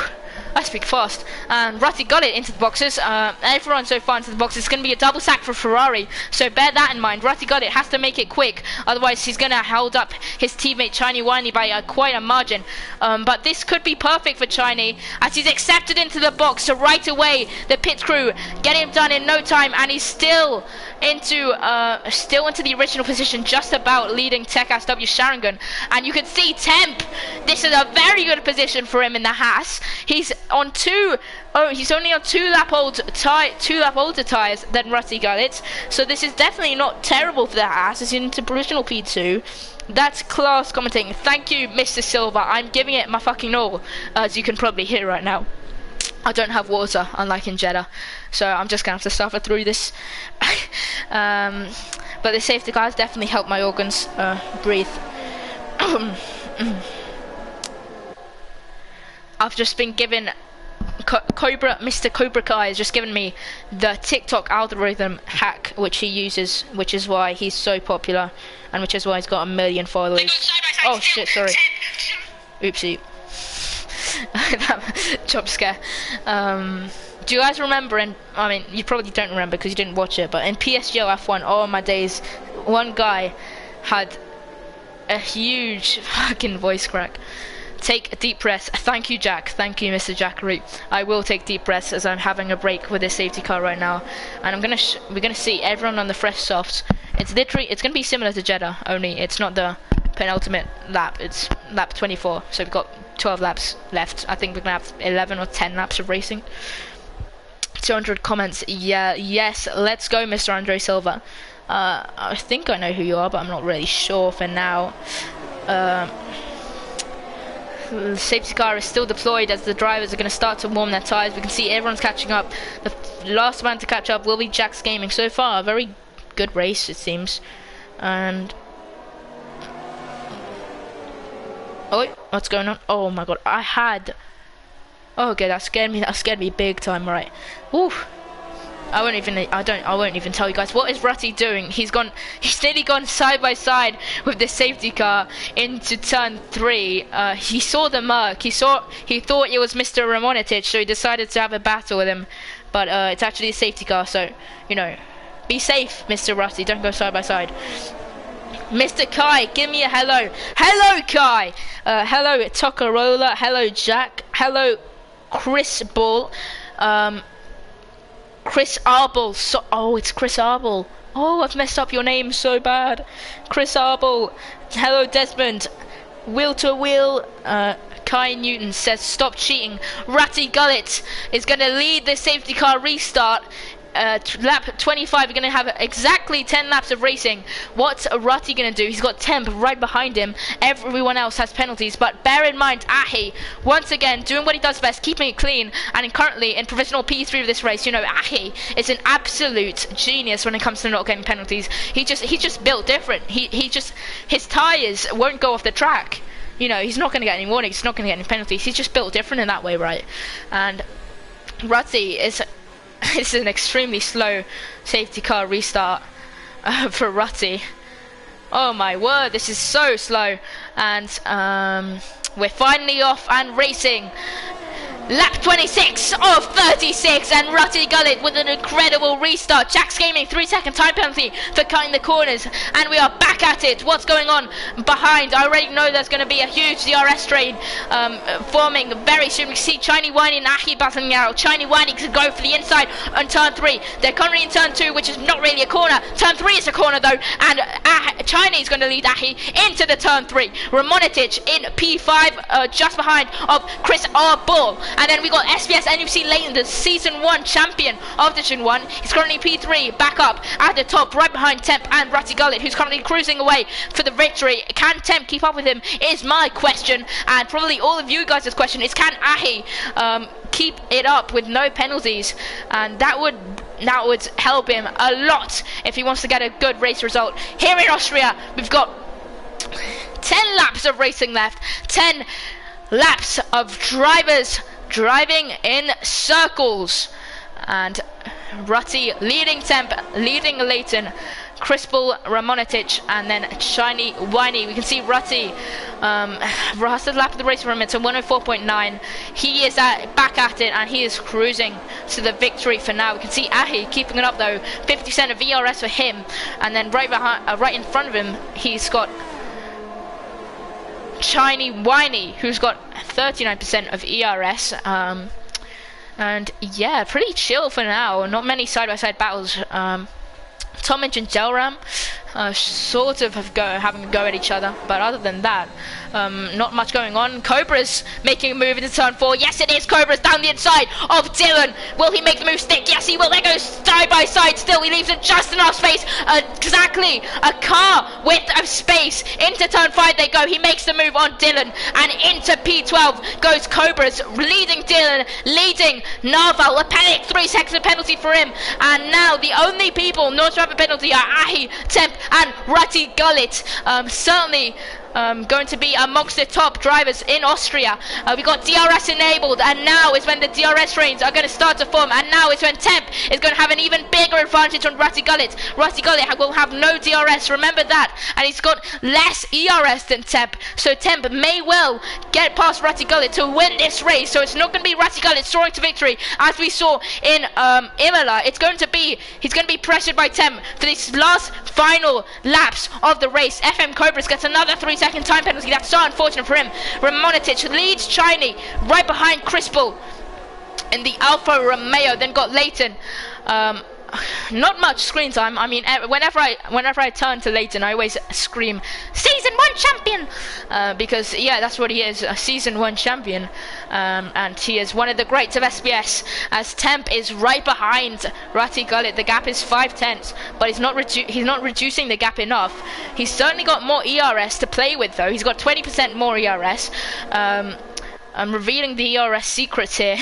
I speak fast. And Rutty got it into the boxes. Everyone so far into the boxes. It's going to be a double sack for Ferrari. So bear that in mind. Rutty got it. Has to make it quick. Otherwise, he's going to hold up his teammate Chiney Winey by quite a margin. But this could be perfect for Chiney as he's accepted into the box. So right away, the pit crew get him done in no time. And he's still into the original position, just about leading Tech SW Sharingan. And you can see Temp. This is a very good position for him in the Haas. He's on he's only on 2 lap older tyres than Rutty got it. So this is definitely not terrible for the Haas. It's into provisional P2. That's class commentating. Thank you, Mr. Silver. I'm giving it my fucking all, as you can probably hear right now. I don't have water, unlike in Jeddah, so I'm just gonna have to suffer through this. But the safety cars definitely help my organs breathe. I've just been given Mr. Cobra Kai has just given me the TikTok algorithm hack which he uses, which is why he's so popular and which is why he's got 1 million followers. Oh shit, sorry. Oopsie. That jump scare. Do you guys remember you probably don't remember because you didn't watch it, but in PSGL F1, oh my days, one guy had a huge fucking voice crack. Take a deep breath. Thank you, Jack. Thank you, Mr. Jackery. I will take deep breaths as I'm having a break with this safety car right now, and we're gonna see everyone on the fresh softs. It's gonna be similar to Jeddah, only it's not the penultimate lap. It's lap 24, so we've got 12 laps left. I think we're gonna have 11 or 10 laps of racing. 200 comments. Yeah, yes. Let's go, Mr. Andre Silva. I think I know who you are, but I'm not really sure for now. The safety car is still deployed as the drivers are going to start to warm their tyres. We can see everyone's catching up. The last man to catch up will be Jack's Gaming. So far, a very good race, it seems. And oh, what's going on? Oh my god, okay, that scared me big time, right? Ooh. I won't even tell you guys. What is Rutty doing? He's nearly gone side by side with the safety car into turn 3. He saw the Merc. He thought it was Mr. Ramonitich, so he decided to have a battle with him. But it's actually a safety car, so be safe, Mr. Rutty. Don't go side by side. Mr. Kai, give me a hello. Hello, Kai. Hello, Tokorola. Hello, Jack. Hello, Chris Ball. Chris Arbel. Oh, it's Chris Arbel. Oh, I've messed up your name so bad. Chris Arbel. Hello, Desmond. Wheel to wheel. Kai Newton says, stop cheating. Ratty Gullet is going to lead the safety car restart. Lap 25, we're going to have exactly 10 laps of racing. What's Rutty going to do? He's got Temp right behind him. Everyone else has penalties, but bear in mind, Ahi, once again, doing what he does best, keeping it clean, and currently in provisional P3 of this race, Ahi is an absolute genius when it comes to not getting penalties. He's just built different. His tyres won't go off the track. He's not going to get any warnings, he's not going to get any penalties. He's just built different in that way, right? And Rutty is This is an extremely slow safety car restart for Rutty. Oh my word, this is so slow. And we're finally off and racing. Lap 26 of 36, and Rutty Gullet with an incredible restart. Jack's Gaming 3-second time penalty for cutting the corners, and we are back at it. What's going on behind? I already know there's going to be a huge DRS train forming very soon. We see Chiny Winey and Ahi battling out. Chiny Winey can go for the inside on turn 3. They're currently in turn 2, which is not really a corner. Turn 3 is a corner though, and Chiny is going to lead Ahi into the turn 3. Ramonitich in P5 just behind of Chris R. Bull. And then we got SBS NUC Leighton, the Season 1 champion of Division 1. He's currently P3, back up at the top, right behind Temp and Rutty Gullet, who's currently cruising away for the victory. Can Temp keep up with him is my question, and probably all of you guys' question is, can Ahi keep it up with no penalties? And that would help him a lot if he wants to get a good race result. Here in Austria, we've got 10 laps of racing left, 10 laps of drivers driving in circles, and Rutty leading Temp, leading Leighton, Crispal, Ramonitich, and then Shiny Winey. We can see Rutty has the lap of the race for him. It's a 104.9. He is back at it, and he is cruising to the victory for now. We can see Ahi keeping it up though, 50% of VRS for him, and then right behind, right in front of him, he's got Chiny Winey, who's got 39% of ERS, and yeah, pretty chill for now. Not many side-by-side battles. Tomic and Delram sort of having a go at each other, but other than that, not much going on. Cobra's making a move into turn 4. Yes, it is. Cobra's down the inside of Dylan. Will he make the move stick? Yes, he will. There goes side by side still. He leaves him just enough space. Exactly a car width of space. Into turn 5 they go. He makes the move on Dylan, and into P12 goes Cobra's, leading Dylan, leading Narval. A panic 3 seconds of penalty for him, and now the only people not to have a penalty are Ahi, Temp, and Rutty Gullet. Certainly going to be amongst the top drivers in Austria. We got DRS enabled, and now is when the DRS trains are going to start to form, and now is when Temp is going to have an even bigger advantage on Rutty Gullet. Rutty Gullet will have no DRS, remember that, and he's got less ERS than Temp, so Temp may well get past Rutty Gullet to win this race. So it's not going to be Rutty Gullet soaring to victory as we saw in Imola. He's going to be pressured by Temp for these last final laps of the race. FM Cobras gets another 3-second time penalty. That's so unfortunate for him. Ramonitich leads Chiny right behind Crispal in the Alfa Romeo. Then got Leighton. Not much screen time. I mean, whenever I turn to Leighton, I always scream Season 1 champion, because yeah, that's what he is, a Season 1 champion, and he is one of the greats of SBS. As Temp is right behind Rutty Gullet, the gap is 5/10, but he's not reducing the gap enough. He's certainly got more ERS to play with though. He's got 20% more ERS. I'm revealing the ERS secrets here.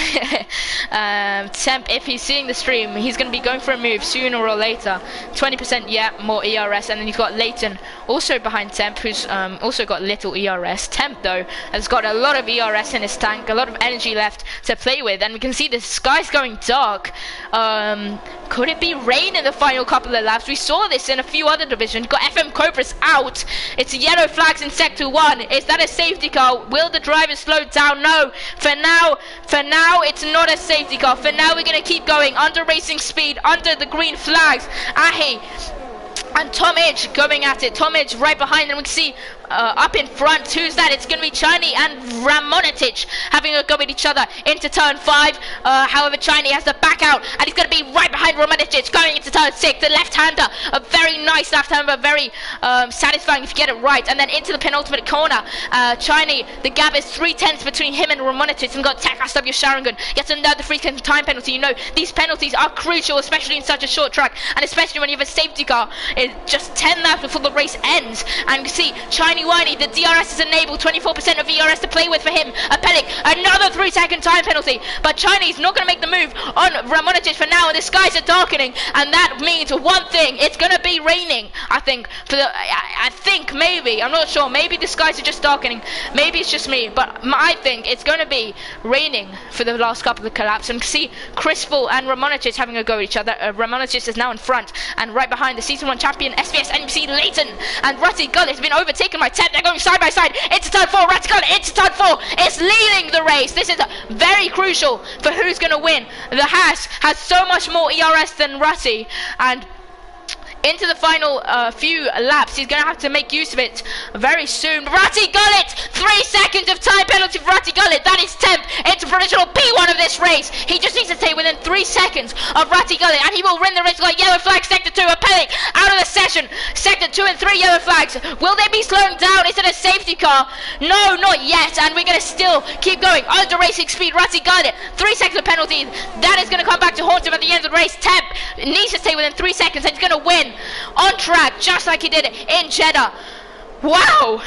Temp, if he's seeing the stream, he's going to be going for a move sooner or later. 20%, yeah, more ERS. And then you've got Leighton also behind Temp, who's also got little ERS. Temp, though, has got a lot of ERS in his tank, a lot of energy left to play with. And we can see the sky's going dark. Could it be rain in the final couple of laps? We saw this in a few other divisions. Got FM Cobras out. It's yellow flags in Sector 1. Is that a safety car? Will the driver slow down? No. For now, it's not a safety car. For now, we're going to keep going under racing speed, under the green flags. Ahi and Tomic going at it. Tomic right behind them. We can see up in front, who's that? It's going to be Chiny and Ramonitich having a go at each other into turn 5. However, Chiny has to back out, and he's going to be right behind Ramonitich going into turn 6. The left-hander, a very nice left-hander, very satisfying if you get it right. And then into the penultimate corner, Chiny, the gap is 3/10 between him and Ramonitich, and got Tech SW Sharangun gets another 3-second time penalty. You know, these penalties are crucial, especially in such a short track, and especially when you have a safety car. It's just 10 laps before the race ends, and you see Chiny Tiny Whiny, the DRS is enabled, 24% of ERS to play with for him. Apelic, another 3-second time penalty, but Chinese not going to make the move on Ramonicic for now, and the skies are darkening, and that means one thing, it's going to be raining, I think, I think maybe, I'm not sure, maybe the skies are just darkening, maybe it's just me, but I think it's going to be raining for the last couple of collapses. And you can see Crispal and Ramonicic having a go at each other. Ramonicic is now in front, and right behind the Season 1 champion SBS NBC Leighton and Rutty Gullet has been overtaken by Ted. They're going side by side into turn 4. Rutty Gullet into turn 4 is leading the race. This is very crucial for who's going to win. The Haas has so much more ERS than Rutty, and into the final few laps, he's going to have to make use of it very soon. Rutty Gullet, 3 seconds of time penalty for Rutty Gullet. That is 10th. It's a provisional P1 of this race. He just needs to stay within 3 seconds of Rutty Gullet, and he will win the race. Like yellow flag, sector 2, Apelic out of the session. Sector 2 and 3 yellow flags. Will they be slowing down? Is it a safety car? No, not yet. And we're going to still keep going under racing speed. Rutty Gullet, 3 seconds of penalty. That is going to come back to haunt him at the end of the race. Temp needs to stay within 3 seconds, and he's going to win on track just like he did in Jeddah. Wow.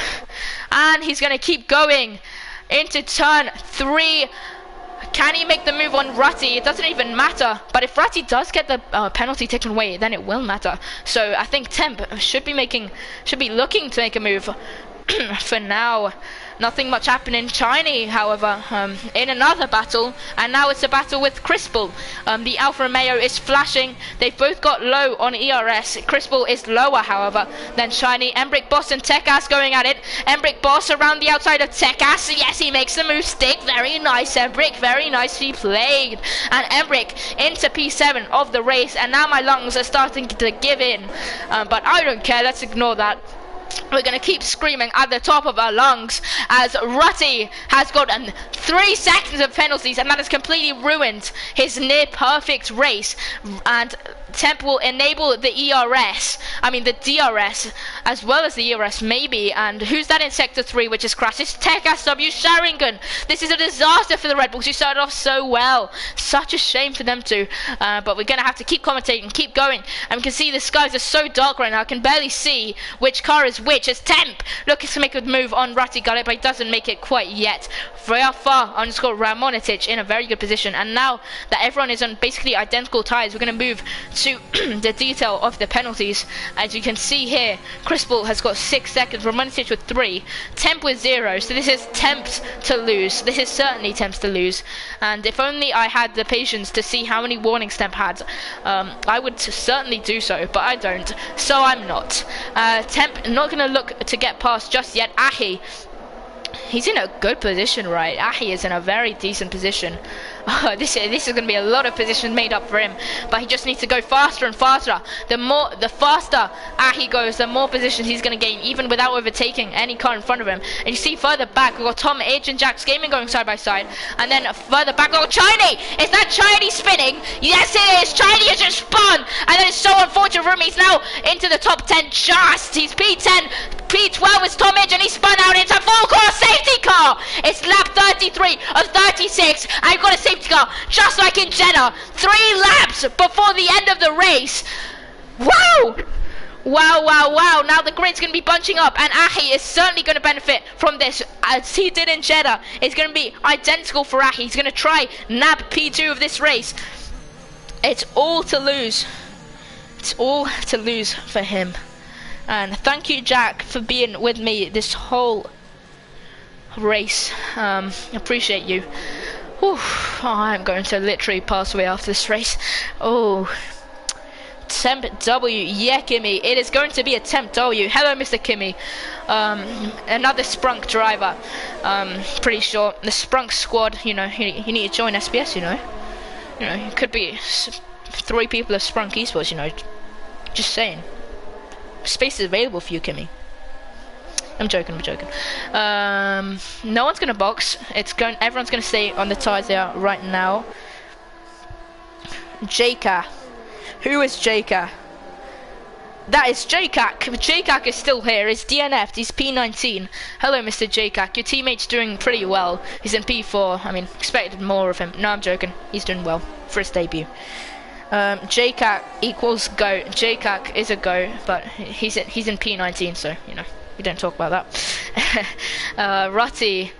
And he's going to keep going into turn 3. Can he make the move on Rutty? It doesn't even matter, but if Rutty does get the penalty taken away, then it will matter. So I think Temp should be looking to make a move. For now, nothing much happened in Chinese, however, in another battle, and now it's a battle with Crispal. The Alfa Romeo is flashing. They've both got low on ERS. Crispal is lower, however, than Shiny. Embrick Boss and Tekas going at it. Embrick Boss around the outside of Tekas. Yes, he makes the move stick. Very nice, Embrick. Very nicely played. And Embrick into P7 of the race, and now my lungs are starting to give in. But I don't care. Let's ignore that. We're going to keep screaming at the top of our lungs as Rutty has gotten 3 seconds of penalties, and that has completely ruined his near perfect race. And Temp will enable the ERS, the DRS, as well as the ERS maybe. And who's that in sector 3 which has crashed? It's Tech SW Sharingan. This is a disaster for the Red Bulls who started off so well. Such a shame for them too. But we're going to have to keep commentating, keep going. And we can see the skies are so dark right now, I can barely see which car is which. As Temp looking to make a move on Rutty Gullet, but he doesn't make it quite yet. Ramonicic in a very good position, and now that everyone is on basically identical tyres, we're going to move to the detail of the penalties. As you can see here, Crispal has got 6 seconds, Ramonicic with 3, Temp with 0, so this is Temp's to lose. This is certainly Temp's to lose, and if only I had the patience to see how many warnings Temp had, I would certainly do so, but I don't, so I'm not. Temp not going to look to get past just yet. Ahi, he's in a good position, right? Ahi is in a very decent position. This is going to be a lot of positions made up for him, but he just needs to go faster and faster. The faster Ahi goes, the more positions he's going to gain, even without overtaking any car in front of him. And you see further back, we've got Tom Edge and Jax Gaming going side by side, and then further back, oh, Chiny! Is that Chiny spinning? Yes, it is. Chiny has just spun, and that is so unfortunate for him. He's now into the top 10. He's P10. P12 is Tom Edge, and he spun out into full course safety car. It's lap 33 of 36. I've got a safety car, just like in Jeddah. 3 laps before the end of the race. Wow! Wow, wow, wow. Now the grid's going to be bunching up, and Ahi is certainly going to benefit from this, as he did in Jeddah. It's going to be identical for Ahi. He's going to try nab P2 of this race. It's all to lose. It's all to lose for him. And thank you, Jack, for being with me this whole race. Appreciate you. Whew, I'm going to literally pass away after this race. Oh, Temp W, yeah, Kimmy. It is going to be a Temp W. Hello, Mr. Kimmy. Another Sprunk driver. Pretty sure the Sprunk squad. You need to join SBS. It could be 3 people of Sprunk Esports. Just saying. Space is available for you, Kimmy. I'm joking. No one's gonna box. Everyone's gonna stay on the tyres they are right now. Jaka. Who is Jaka? That is Jakak. Jakak is still here. He's DNF'd. He's P19. Hello, Mr. Jakak. Your teammate's doing pretty well. He's in P4. Expected more of him. No, I'm joking. He's doing well for his debut. JCAC equals go. JCAC is a go, but he's in P19, so We don't talk about that. Rutty,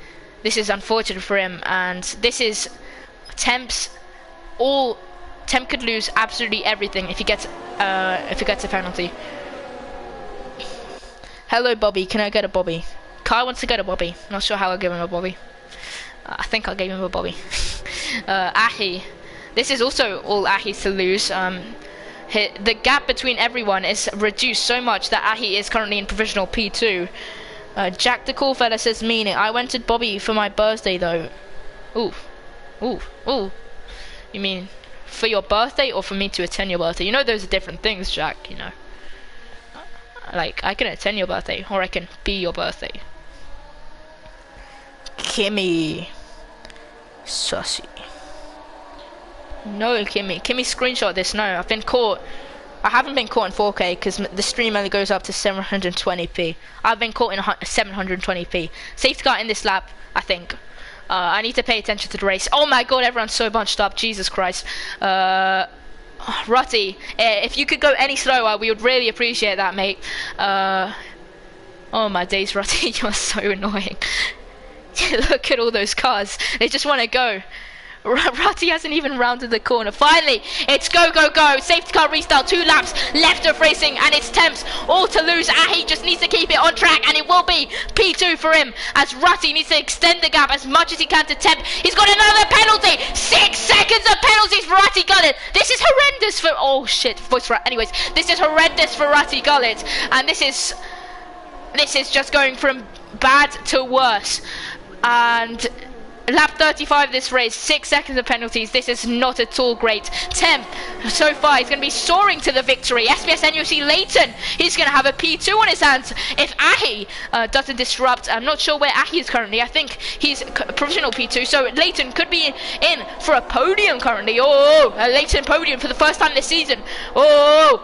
this is unfortunate for him, and this is Temp's all. Temp could lose absolutely everything if he gets a penalty. Hello, Bobby. Can I get a Bobby? Kai wants to get a Bobby. Not sure how I'll give him a Bobby. I think I'll give him a Bobby. Ahi. This is also all Ahi's to lose. The gap between everyone is reduced so much that Ahi is currently in provisional P2. Jack the Cool Fella says, meaning, I wanted Bobby for my birthday though. Ooh. Ooh. Ooh. You mean for your birthday or for me to attend your birthday? You know those are different things, Jack, you know. Like, I can attend your birthday, or I can be your birthday. Kimmy. Sussy. No, Kimmy. Kimmy, screenshot this. No, I've been caught. I haven't been caught in 4K because the stream only goes up to 720p. I've been caught in 720p. Safety car in this lap, I think. I need to pay attention to the race. Oh my god, everyone's so bunched up. Jesus Christ. Rutty, if you could go any slower, we would really appreciate that, mate. Oh my days, Rutty, you're so annoying. Look at all those cars. They just want to go. Rutty hasn't even rounded the corner. Finally, it's go, go, go. Safety car restart, 2 laps left of racing, and it's Temps all to lose. Ahi just needs to keep it on track, and it will be P2 for him, as Rutty needs to extend the gap as much as he can to Temp. He's got another penalty. 6 seconds of penalties for Rutty Gullet. This is horrendous for... Oh, shit. Voice for... Anyways, this is horrendous for Rutty Gullet, and this is just going from bad to worse. And... lap 35 this race, 6 seconds of penalties. This is not at all great. Temp, so far, he's going to be soaring to the victory. SBS NUC Leighton, he's going to have a P2 on his hands if Ahi doesn't disrupt. I'm not sure where Ahi is currently. I think he's provisional P2, so Leighton could be in for a podium currently. Oh, a Leighton podium for the first time this season. Oh,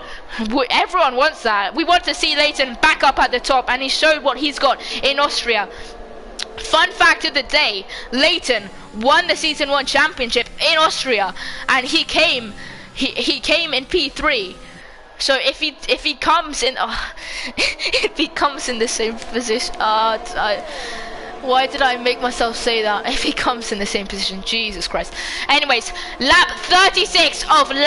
everyone wants that. We want to see Leighton back up at the top, and he showed what he's got in Austria. Fun fact of the day, Leighton won the Season 1 championship in Austria, and he came in P3. So if he comes in if he comes in the same position, why did I make myself say that? If he comes in the same position, Jesus Christ. Anyways, lap 36 of the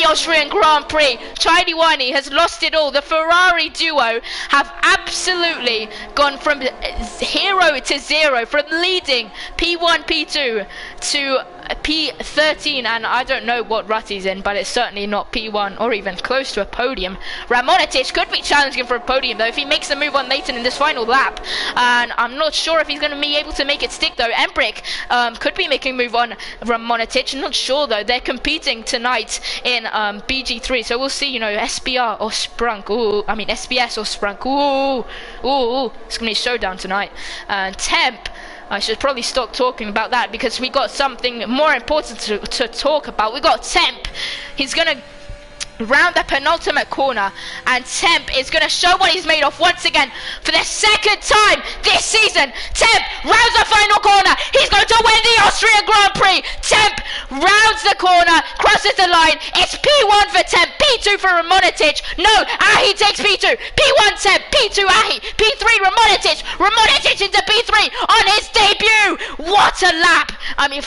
Austrian Grand Prix. Chiny Winey has lost it all. The Ferrari duo have absolutely gone from 0 to 0, from leading P1, P2 to P13, and I don't know what Rutty's in, but it's certainly not P1 or even close to a podium. Ramonitic could be challenging for a podium though if he makes the move on Leighton in this final lap, and I'm not sure if he's going to be able to make it stick though. Embrick could be making a move on Ramonitic, not sure though. They're competing tonight in BG3, so we'll see, you know, SBR or Sprunk. Ooh, I mean SBS or Sprunk. Ooh, it's going to be a showdown tonight. And Temp, I should probably stop talking about that because we got something more important to talk about. We got Temp. He's going to round the penultimate corner, and Temp is going to show what he's made of once again for the second time this season. Temp rounds the final corner. He's going to win the Austrian Grand Prix. Temp rounds the corner, crosses the line. It's P1 for Temp, P2 for Ramonitic. No, Ahi takes P2. P1 Temp, P2 Ahi, P3 Ramonitic. Ramonitic into P3 on his debut. What a lap! I mean,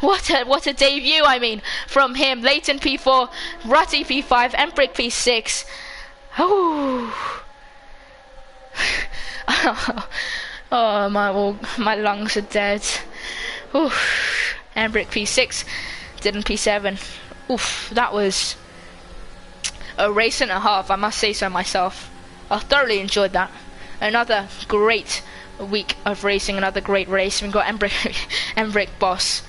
what a debut! I mean, from him. Leighton P4, Rutty P5, Embrick P6. Oh, oh my lungs are dead. Oof. Embrick P6, Dylan P7. Oof, that was a race and a half, I must say so myself. I thoroughly enjoyed that. Another great week of racing, another great race. We've got Embrick Boss.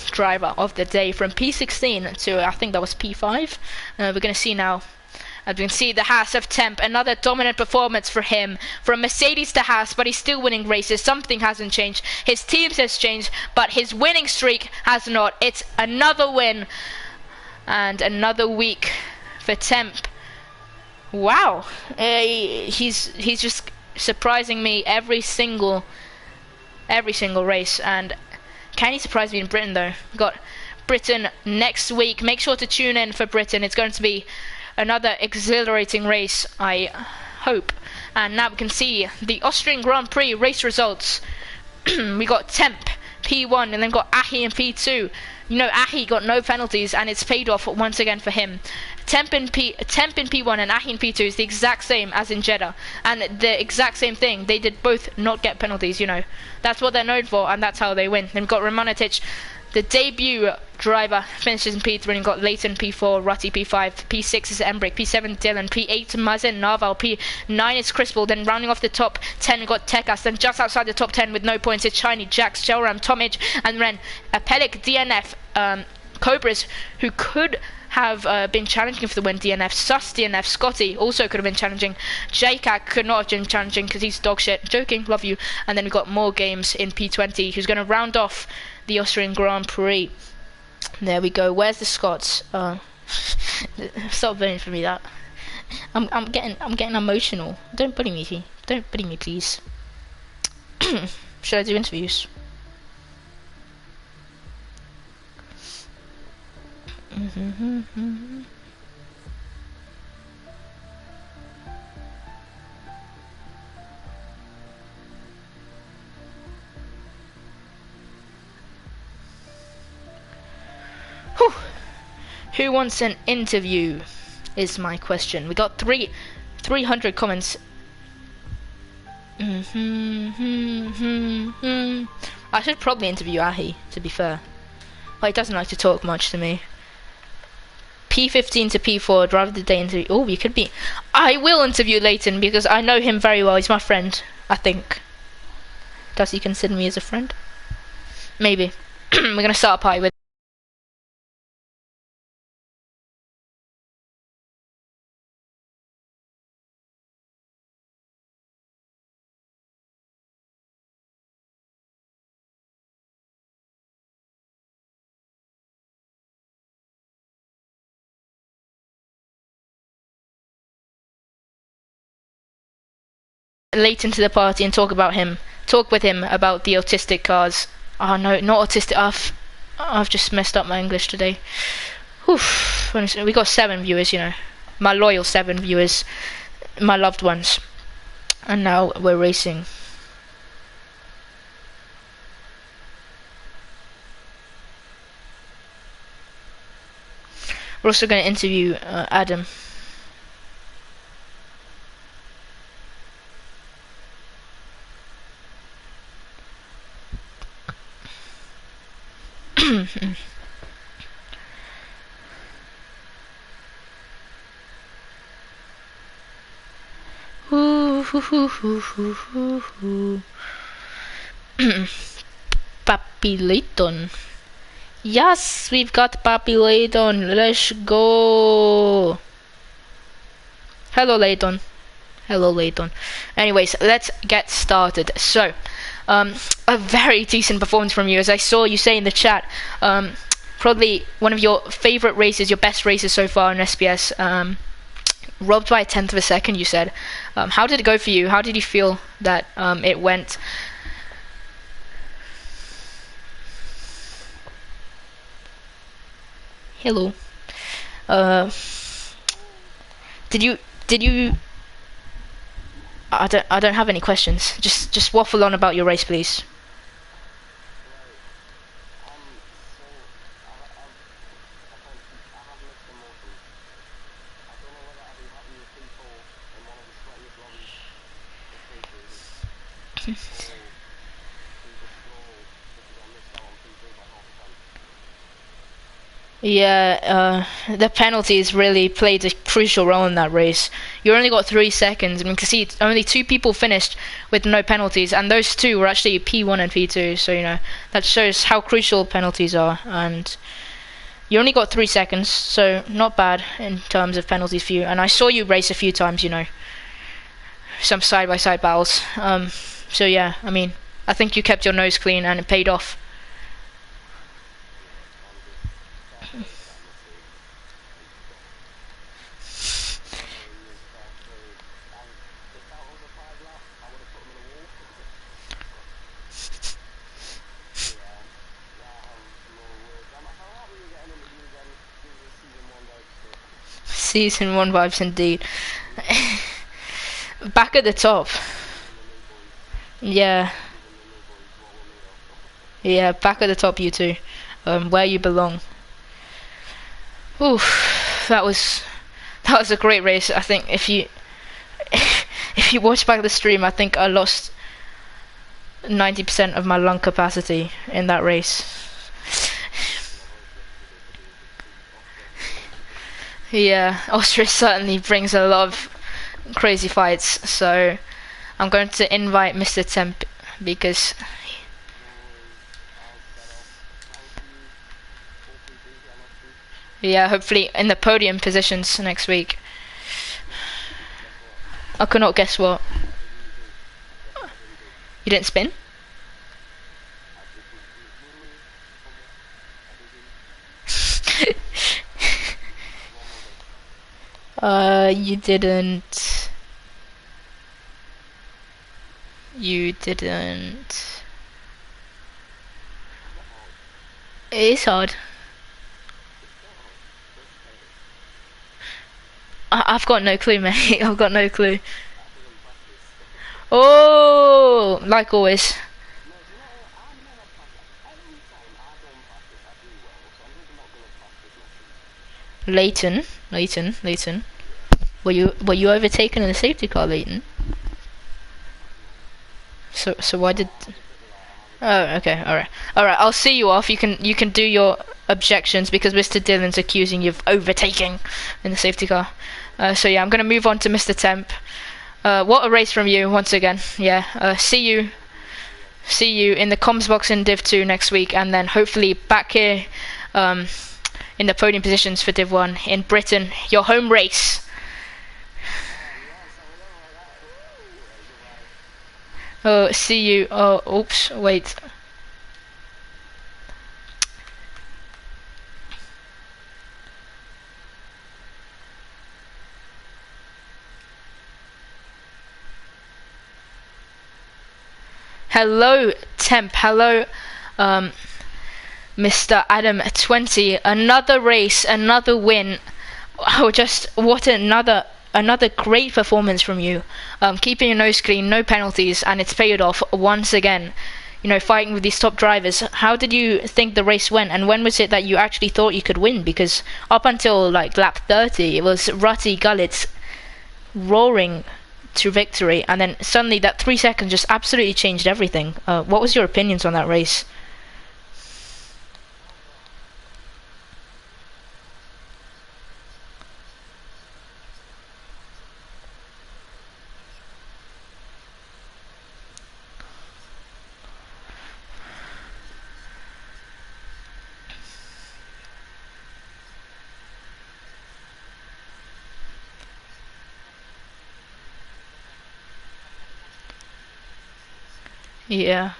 Driver of the day from P16 to, I think that was P5. We're going to see now. We can see the Haas of Temp, another dominant performance for him. From Mercedes to Haas, but he's still winning races. Something hasn't changed. His teams has changed, but his winning streak has not. It's another win and another week for Temp. Wow, he's just surprising me every single race. And can he surprise me in Britain though? We've got Britain next week. Make sure to tune in for Britain. It's going to be another exhilarating race, I hope. And now we can see the Austrian Grand Prix race results. We got Temp P1 and then got Ahi in P2. You know, Ahi got no penalties and it's paid off once again for him. Temp in P1 and Ahi in P2 is the exact same as in Jeddah, and the exact same thing. They did both not get penalties, you know. That's what they're known for, and that's how they win. Then we've got Romanotic, the debut driver, finishes in P3, and got Leighton P4, Rutty P5, P6 is Embrick, P7 Dylan, P8 Mazen Narval, P9 is Crispel. Then rounding off the top 10 we got Tekas. Then just outside the top 10 with no points it's Shiny, Jax, Jelram, Tomage and Ren, Pelik, DNF, Cobras, who could have been challenging for the win. DNF, Sus DNF, Scotty also could have been challenging. JCAC could not have been challenging because he's dog shit. Joking, love you. And then we've got more games in P20 who's going to round off the Austrian Grand Prix. There we go. Where's the Scots? Stop voting for me. That I'm getting emotional. Don't bully me, don't bully me, please. Should I do interviews? Whew. Who wants an interview is my question. We got 300 comments. I should probably interview Ahi, to be fair. But he doesn't like to talk much to me. P15 to P4, I'd rather the day interview. Oh, you could be. I will interview Leighton because I know him very well. He's my friend, I think. Does he consider me as a friend? Maybe. We're gonna start a party with. Leighton to the party and talk with him about the autistic cars. Oh no, not autistic. I've just messed up my English today. Oof. We got 7 viewers, you know, my loyal 7 viewers, my loved ones, and now we're racing. We're also going to interview Adam. Papi Leighton. Yes, we've got Papi Leighton. Let's go. Hello, Leighton. Hello, Leighton. Anyways, let's get started. So, a very decent performance from you, as I saw you say in the chat. Probably one of your favorite races, your best races so far in SPS. Robbed by a 1/10 of a second, you said. How did it go for you? How did you feel that it went? Hello. Did you? I don't have any questions. Just waffle on about your race, please. Yeah, the penalties really played a crucial role in that race. You only got 3 seconds. I mean, you can see only 2 people finished with no penalties, and those 2 were actually P1 and P2. So you know that shows how crucial penalties are. And you only got 3 seconds, so not bad in terms of penalties for you. And I saw you race a few times, you know, some side-by-side battles. So yeah, I mean, I think you kept your nose clean, and it paid off. Season 1 vibes indeed. Back at the top. Yeah. Yeah, back at the top, you two. Where you belong. Oof, that was a great race. I think if you if you watch back the stream, I think I lost 90% of my lung capacity in that race. Yeah, Austria certainly brings a lot of crazy fights, so I'm going to invite Mr. Temp because yeah, hopefully in the podium positions next week. I could not guess what. You didn't spin? You didn't. You didn't. It is hard. I've got no clue, mate. I've got no clue. Oh, like always. Leighton. Were you overtaken in the safety car, Leighton? So why did? Oh, okay, all right. I'll see you off. You can do your objections because Mr. Dillon's accusing you of overtaking in the safety car. So yeah, I'm gonna move on to Mr. Temp. What a race from you once again. Yeah. See you in the comms box in Div 2 next week, and then hopefully back here in the podium positions for Div 1 in Britain, your home race. Oh, see you. Oh, oops, wait. Hello, Temp. Hello, Mr. Adam 20. Another race, another win. Oh, just what another great performance from you. Keeping your nose clean, no penalties, and it's paid off once again. You know, fighting with these top drivers. How did you think the race went, and when was it that you actually thought you could win? Because up until like lap 30, it was Rutty Gullets roaring to victory, and then suddenly that 3 seconds just absolutely changed everything. What was your opinions on that race? Yeah.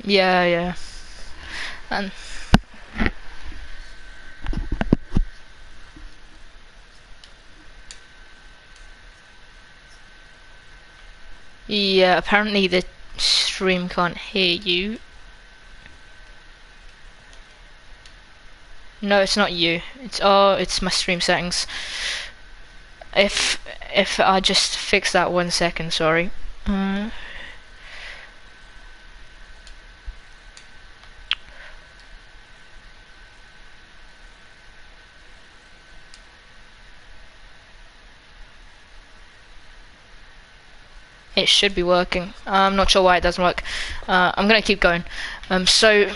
Yeah. And yeah, apparently the stream can't hear you. No, it's not you. It's my stream settings. If I just fix that 1 second, sorry. It should be working. I'm not sure why it doesn't work. I'm gonna keep going. So,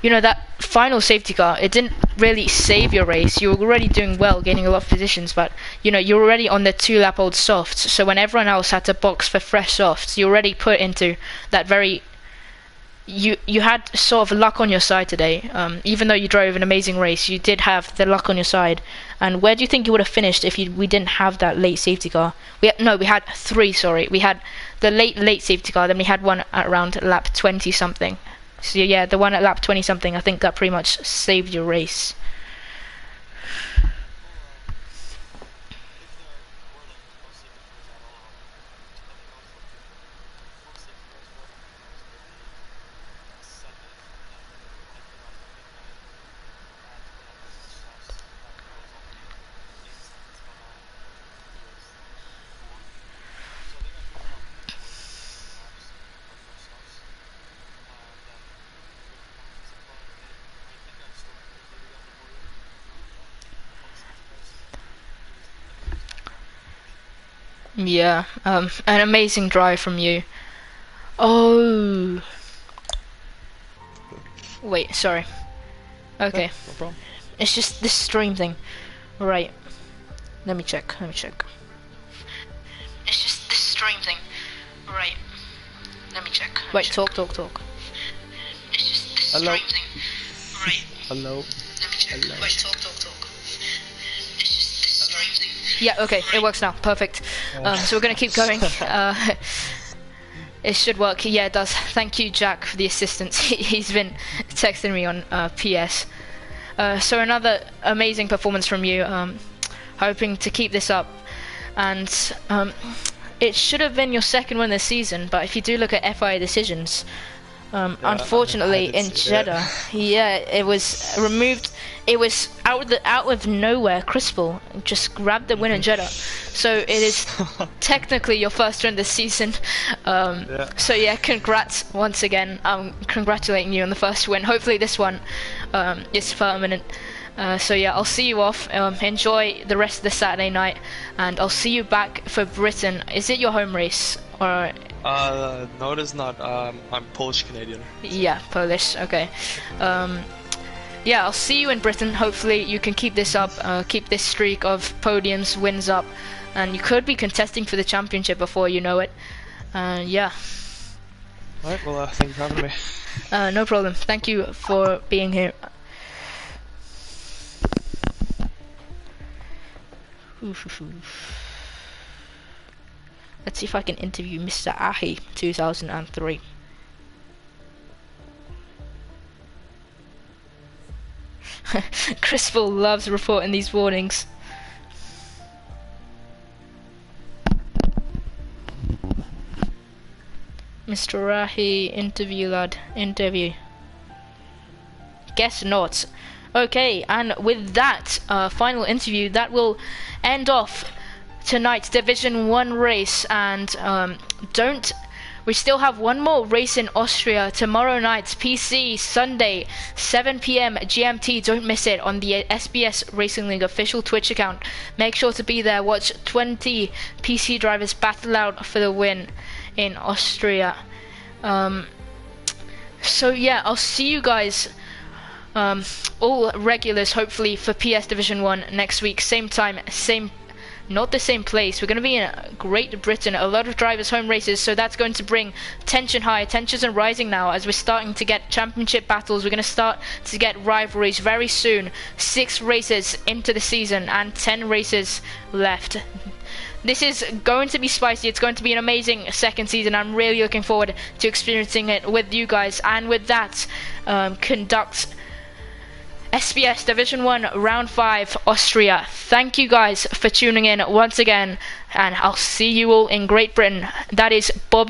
you know, that final safety car, it didn't really save your race. You were already doing well, gaining a lot of positions, but you know, you're already on the 2-lap-old softs. So when everyone else had to box for fresh softs, you already put into that very. You had sort of luck on your side today. Even though you drove an amazing race, you did have the luck on your side. And where do you think you would have finished if we didn't have that late safety car? We had 3. Sorry, we had the late safety car. Then we had one at around lap 20 something. So yeah, the one at lap 20 something. I think that pretty much saved your race. Yeah, an amazing drive from you. Oh, wait, sorry. Okay, No problem. it's just this stream thing. Right, let me check. It's just this stream thing. Right, let me check. Wait, talk. It's just this Hello. stream thing. Right, Hello. let me check. Hello. Wait, talk. It's just this stream thing. Yeah, okay, it works now. Perfect. So we're gonna keep going. It should work. Yeah, it does. Thank you, Jack, for the assistance. He's been texting me on PS. So another amazing performance from you. Hoping to keep this up. And it should have been your second win this season, but if you do look at FIA decisions, unfortunately in Jeddah, it was removed. It was out of nowhere. Crispell just grabbed the win in Jeddah, so it is technically your first win this season. So yeah, congrats once again. I'm congratulating you on the first win. Hopefully this one is permanent. So yeah, I'll see you off. Enjoy the rest of the Saturday night, and I'll see you back for Britain. Is it your home race or? No, it is not. I'm Polish Canadian. Yeah, Polish. Okay. Yeah, I'll see you in Britain. Hopefully you can keep this up, keep this streak of podiums, wins up, and you could be contesting for the championship before you know it. Yeah. Alright, well, thank you for having me. No problem. Thank you for being here. Let's see if I can interview Mr. Ahi 2003. Crispell loves reporting these warnings. Mr. Ahi, interview lad, interview. Guess not. Okay, and with that final interview, that will end off tonight's Division 1 race. And we still have one more race in Austria tomorrow night, PC, Sunday, 7 PM GMT. Don't miss it on the SBS Racing League official Twitch account. Make sure to be there. Watch 20 PC drivers battle out for the win in Austria. So yeah, I'll see you guys, all regulars, hopefully, for PS Division 1 next week, same time, not the same place. We're going to be in Great Britain, a lot of drivers' home races, so that's going to bring tension high. Tensions are rising now as we're starting to get championship battles. We're going to start to get rivalries very soon. 6 races into the season and 10 races left. This is going to be spicy. It's going to be an amazing second season. I'm really looking forward to experiencing it with you guys. And with that, conduct SBS Division 1 Round 5 Austria. Thank you guys for tuning in once again, and I'll see you all in Great Britain. That is Bobby.